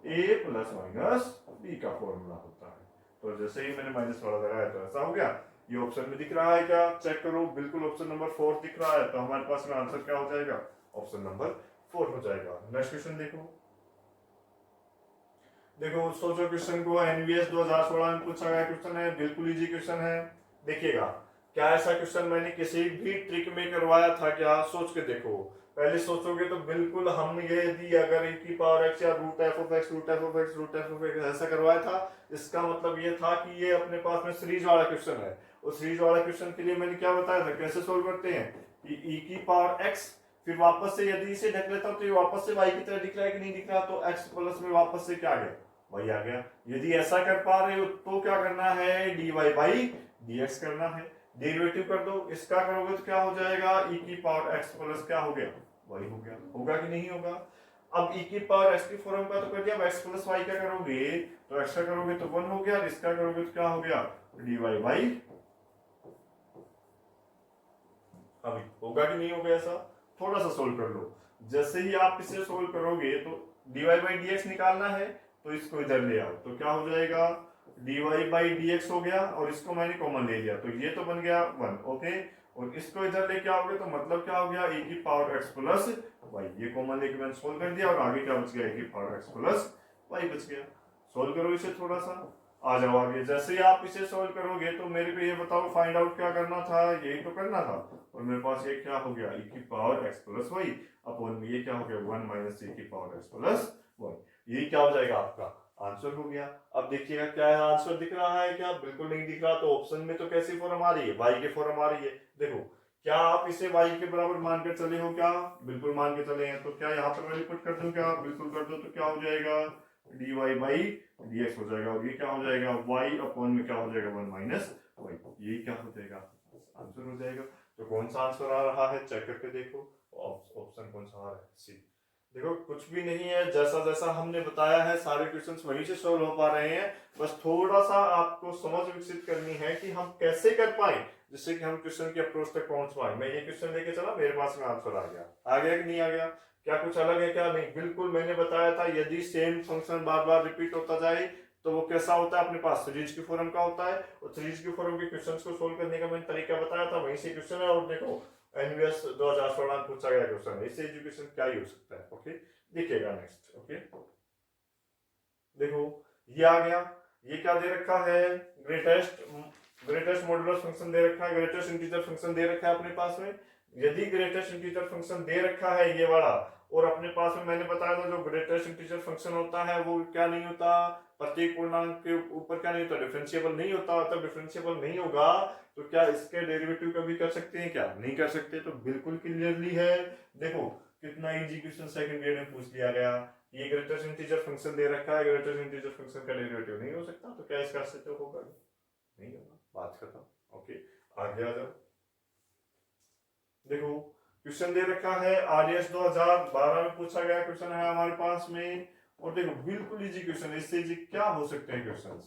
ए प्लस माइनस बी का फॉर्मूला होता है, तो जैसे ही मैंने माइनस वाला लगाया तो ऐसा हो गया, ये ऑप्शन में दिख रहा है क्या, चेक करो बिल्कुल ऑप्शन नंबर 4 दिख रहा है, तो हमारे पास में आंसर क्या हो जाएगा ऑप्शन नंबर 4 हो जाएगा। नेक्स्ट क्वेश्चन देखो, देखो सोचो क्वेश्चन को एनवीएस 2016 में पूछा गया क्वेश्चन है, बिल्कुल इजी क्वेश्चन है, देखिएगा क्या ऐसा क्वेश्चन मैंने किसी भी ट्रिक में करवाया था क्या, सोच के देखो, पहले सोचोगे तो बिल्कुल हम ये यदि अगर e की पावर x या root f of x root f of x root f of x ऐसा करवाया था, इसका मतलब ये था कि ये अपने पास में सीरीज वाला क्वेश्चन है, उस सीरीज वाला क्वेश्चन के लिए मैंने क्या बताया था कैसे सोल्व करते हैं कि e की पावर x, फिर वापस से यदि इसे ढक लेता हूं तो ये वापस से y की तरह दिख रहा है कि नहीं दिख रहा, तो x प्लस में वापस से क्या आ गया y आ गया, यदि ऐसा कर पा रहे हो तो क्या करना है dy बाई dx करना है, डेरिवेटिव कर दो, इसका करोगे तो क्या हो जाएगा e की पावर x प्लस क्या हो गया y हो गया, होगा कि नहीं होगा, अब e की पावर x की फॉर्म का तो कर दिया, अब x प्लस y का करोगे तो x का करोगे तो 1 हो गया, इसका करोगे तो क्या हो गया dy बाई, अभी होगा कि नहीं होगा ऐसा, थोड़ा सा सोल्व कर लो, जैसे ही आप इसे सोल्व करोगे तो dy बाई dx निकालना है, तो इसको इधर ले आओ तो क्या हो जाएगा dy बाई dx हो गया, और इसको मैंने कॉमन ले लिया तो ये तो बन गया 1, ओके, और इसको इधर लेके आओगे तो मतलब क्या हो गया e की पावर x प्लस y, ये कॉमन लेके मैंने सोल्व कर दिया, और आगे क्या बच गया e की पावर x प्लस y बच गया, सोल्व करो इसे थोड़ा सा, आ जाओ आगे, जैसे ही आप इसे सोल्व करोगे तो मेरे को ये बताओ फाइंड आउट क्या करना था, यही तो करना था, और मेरे पास ये क्या हो गया e की power x plus y upon में ये क्या हो गया 1 माइनस e की पावर x प्लस वाई, यही क्या हो जाएगा आपका आंसर हो गया। अब देखिएगा क्या है आंसर दिख रहा है क्या, बिल्कुल नहीं दिख रहा, तो ऑप्शन में तो कैसी फॉर्म आ रही है y की फॉर्म आ रही है, देखो क्या आप इसे y के बराबर मानकर चले हो क्या, बिल्कुल मान के चले हैं, तो क्या यहाँ पर वैल्यू पुट कर दूं क्या, बिल्कुल कर दो, तो क्या हो जाएगा dy बाई dx हो जाएगा, और ये क्या हो जाएगा y अपॉन में क्या हो जाएगा 1 माइनस y, ये क्या हो जाएगा आंसर हो जाएगा, तो कौन सा आंसर आ रहा है चेक करके देखो, ऑप्शन कौन सा आ रहा है सी, देखो कुछ भी नहीं है, जैसा जैसा हमने बताया है सारे क्वेश्चंस वहीं से सॉल्व हो पा रहे हैं, बस थोड़ा सा आपको समझ विकसित करनी है कि हम कैसे कर पाए जिससे कि हम क्वेश्चन की अप्रोच तक पहुंच पाए, मैं ये क्वेश्चन लेके चला मेरे पास में आंसर आ गया कि नहीं आ गया, क्या कुछ अलग है क्या, नहीं बिल्कुल मैंने बताया था यदि सेम फंक्शन बार बार रिपीट होता जाए तो वो कैसा होता है अपने पास सीरीज की फॉर्म का होता है, और सीरीज की फॉर्म के क्वेश्चंस को सोल्व करने का मैंने तरीका बताया था, वहीं से क्वेश्चन है, और देखो एनवीएस 2016 में पूछा गया क्वेश्चन है, इससे एजुकेशन क्या ही हो सकता है, ओके देखिएगा नेक्स्ट, ओके देखो ये आ गया, ये क्या दे रखा है ग्रेटेस्ट मॉडुलस फंक्शन दे रखा है, ग्रेटेस्ट इंटीजर फंक्शन दे रखा है अपने पास में, यदि ग्रेटेस्ट इंटीजर फंक्शन दे रखा है ये वाला, और अपने पास में मैंने बताया था जो ग्रेटेस्ट इंटीजर फंक्शन होता है वो क्या नहीं होता प्रत्येक पूर्णांक के ऊपर क्या नहीं होता डिफरेंशिएबल नहीं होता, तब डिफरेंशिएबल नहीं होगा तो क्या इसके डेरिवेटिव कभी कर सकते हैं क्या, नहीं कर सकते, तो बिल्कुल क्लियरली है, देखो कितना इजी क्वेश्चन सेकंड ग्रेड में पूछ लिया गया, ये ग्रेटेस्ट इंटीजर फंक्शन दे रखा है, ग्रेटेस्ट इंटीजर फंक्शन का डेरिवेटिव नहीं हो सकता, तो क्या इसका अस्तित्व होगा नहीं होगा, बात खत्म, ओके आगे आ जाओ, देखो क्वेश्चन दे रखा है आरएस 2012 में पूछा गया क्वेश्चन है हमारे पास में। और देखो बिल्कुल इजी क्वेश्चन, इससे इजी क्या हो सकते हैं क्वेश्चन।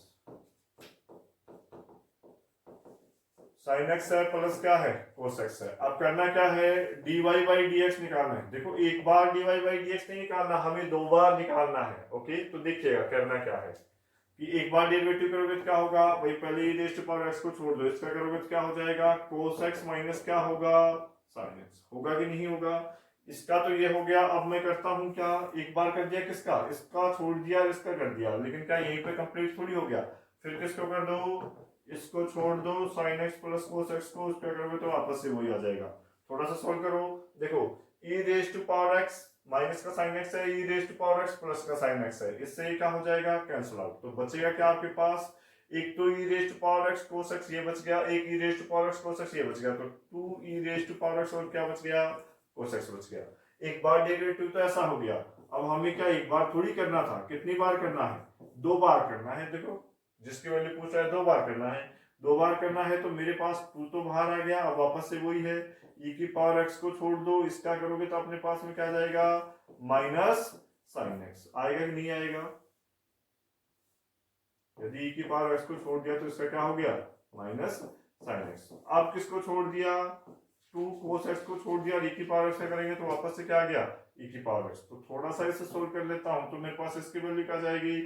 साइन एक्स है प्लस क्या है कोस एक्स है। अब करना क्या है, dy बाई डी एक्स निकालना है। देखो एक बार dy बाई डी एक्स नहीं निकालना, हमें दो बार निकालना है। ओके तो देखिएगा करना क्या है कि एक बार डेरिवेटिव करोगे तो क्या होगा भाई, पहले e raise to power x को छोड़ दो, इसका करोगे तो क्या हो जाएगा cos x माइनस क्या होगा sin x। होगा कि नहीं होगा। इसका तो ये हो गया। अब मैं करता हूं क्या, एक बार कर दिया किसका, इसका छोड़ दिया इसका कर दिया, लेकिन क्या यहीं पे कंप्लीट थोड़ी हो गया। फिर किसको कर दो, इसको छोड़ दो sin x plus cos x को, उसका करोगे तो वापस से वही आ जाएगा। थोड़ा सा सोल्व करो। देखो e raise to power x minus का साइन एक्स है, e raise to power x plus का साइन x है, इससे ये क्या हो जाएगा कैंसिल आउट। तो बचेगा क्या आपके पास, एक तो e raise to power x cos x ये बच गया, एक e raise to power x cos x ये बच गया, तो 2e raise to power x और क्या बच गया cos x बच गया। एक बार डेरिवेटिव तो ऐसा हो गया। अब हमें क्या एक बार थोड़ी करना था, कितनी बार करना है, दो बार करना है। देखो जिसकी वैल्यू पूछ रहा है दो बार करना है, दो बार करना है तो मेरे पास 2 तो बाहर आ गया। अब वापस से वही है, e की पावर x को छोड़ दो, इसका करोगे तो अपने पास में क्या जाएगा माइनस साइन x। आएगा कि नहीं आएगा। यदि e की पावर x को छोड़ दिया तो इसका क्या हो गया माइनस साइन x। अब किसको छोड़ दिया, 2 cos x को छोड़ दिया, e की पावर x से करेंगे तो वापस से क्या आ गया e की पावर x। तो थोड़ा सा इसे सोल्व कर लेता हूं, तो मेरे पास इसकी वैल्यू क्या जाएगी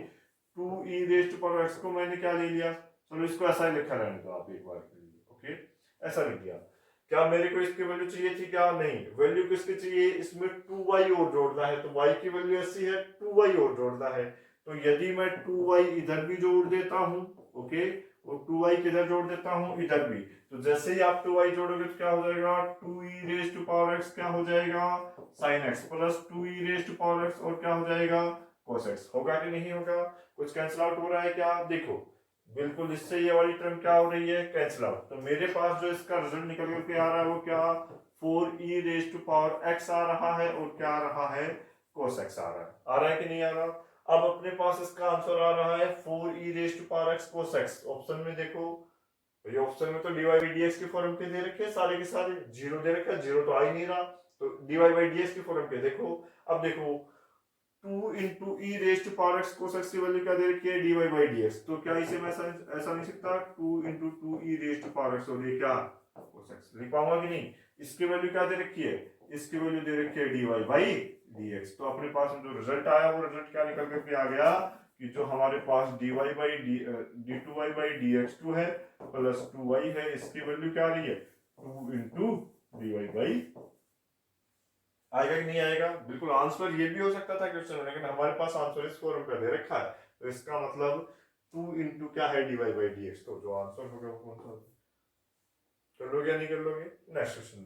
2e raise to power x को मैंने क्या ले लिया, चलो इसको ऐसा ही लिखा रहने दो आप एक बार के लिए। ओके ऐसा लिख दिया। क्या मेरे को इसकी वैल्यू चाहिए थी, क्या नहीं, वैल्यू किसकी चाहिए, इसमें 2y और जोड़ना है, तो y की वैल्यू ऐसी है 2y और जोड़ना है। तो यदि मैं 2y इधर भी जोड़ देता हूं, ओके, और 2y किधर जोड़ देता हूं इधर भी, तो जैसे ही आप 2y जोड़ोगे तो क्या हो जाएगा 2e raise to power x क्या हो जाएगा sin x plus 2e raise to power x और क्या हो जाएगा cos x। होगा कि नहीं होगा, कुछ कैंसिल आउट हो रहा है क्या, देखो बिल्कुल इससे ये वाली टर्म क्या हो रही है कैंसिल आउट। तो मेरे पास जो इसका रिजल्ट निकल के आ रहा है वो क्या 4e raise to power x आ रहा है और क्या आ रहा है cos x आ रहा है कि नहीं आ रहा। अब अपने पास इसका आंसर आ रहा है 4e raise to power x cos x। Option में देखो, ये ऑप्शन में तो dy बाई dx के फॉर्म के दे रखे हैं सारे के सारे, जीरो दे रखा है, जीरो तो आ ही नहीं रहा, तो dy बाई dx के फॉर्म के देखो। अब देखो 2 into e raise to power x cos x की वैल्यू क्या दे रखी है dy बाई dx, तो क्या इसे मैं ऐसा नहीं सकता 2 into 2 e raise to power x और ये क्या cos x लिख पाऊंगा कि नहीं। इसकी वैल्यू क्या दे रखी है, इसकी वैल्यू दे रखी है dy बाई dx। तो अपने पास में जो रिजल्ट आया वो रिजल्ट क्या निकल करके आ गया कि जो हमारे पास dy by d2y by dx2 है प्लस 2y है, इसकी वैल्यू क्या आ रही है 2 इंटू dy बाई। आएगा कि नहीं आएगा, बिल्कुल आंसर ये भी हो सकता था क्वेश्चन में, लेकिन हमारे पास आंसर इस फॉर्म पे दे रखा है, तो इसका मतलब 2 इंटू क्या है dy बाई dx। तो जो आंसर होगा वो कौन सा, कर लोगे या नहीं कर लोगे, नेक्स्ट क्वेश्चन।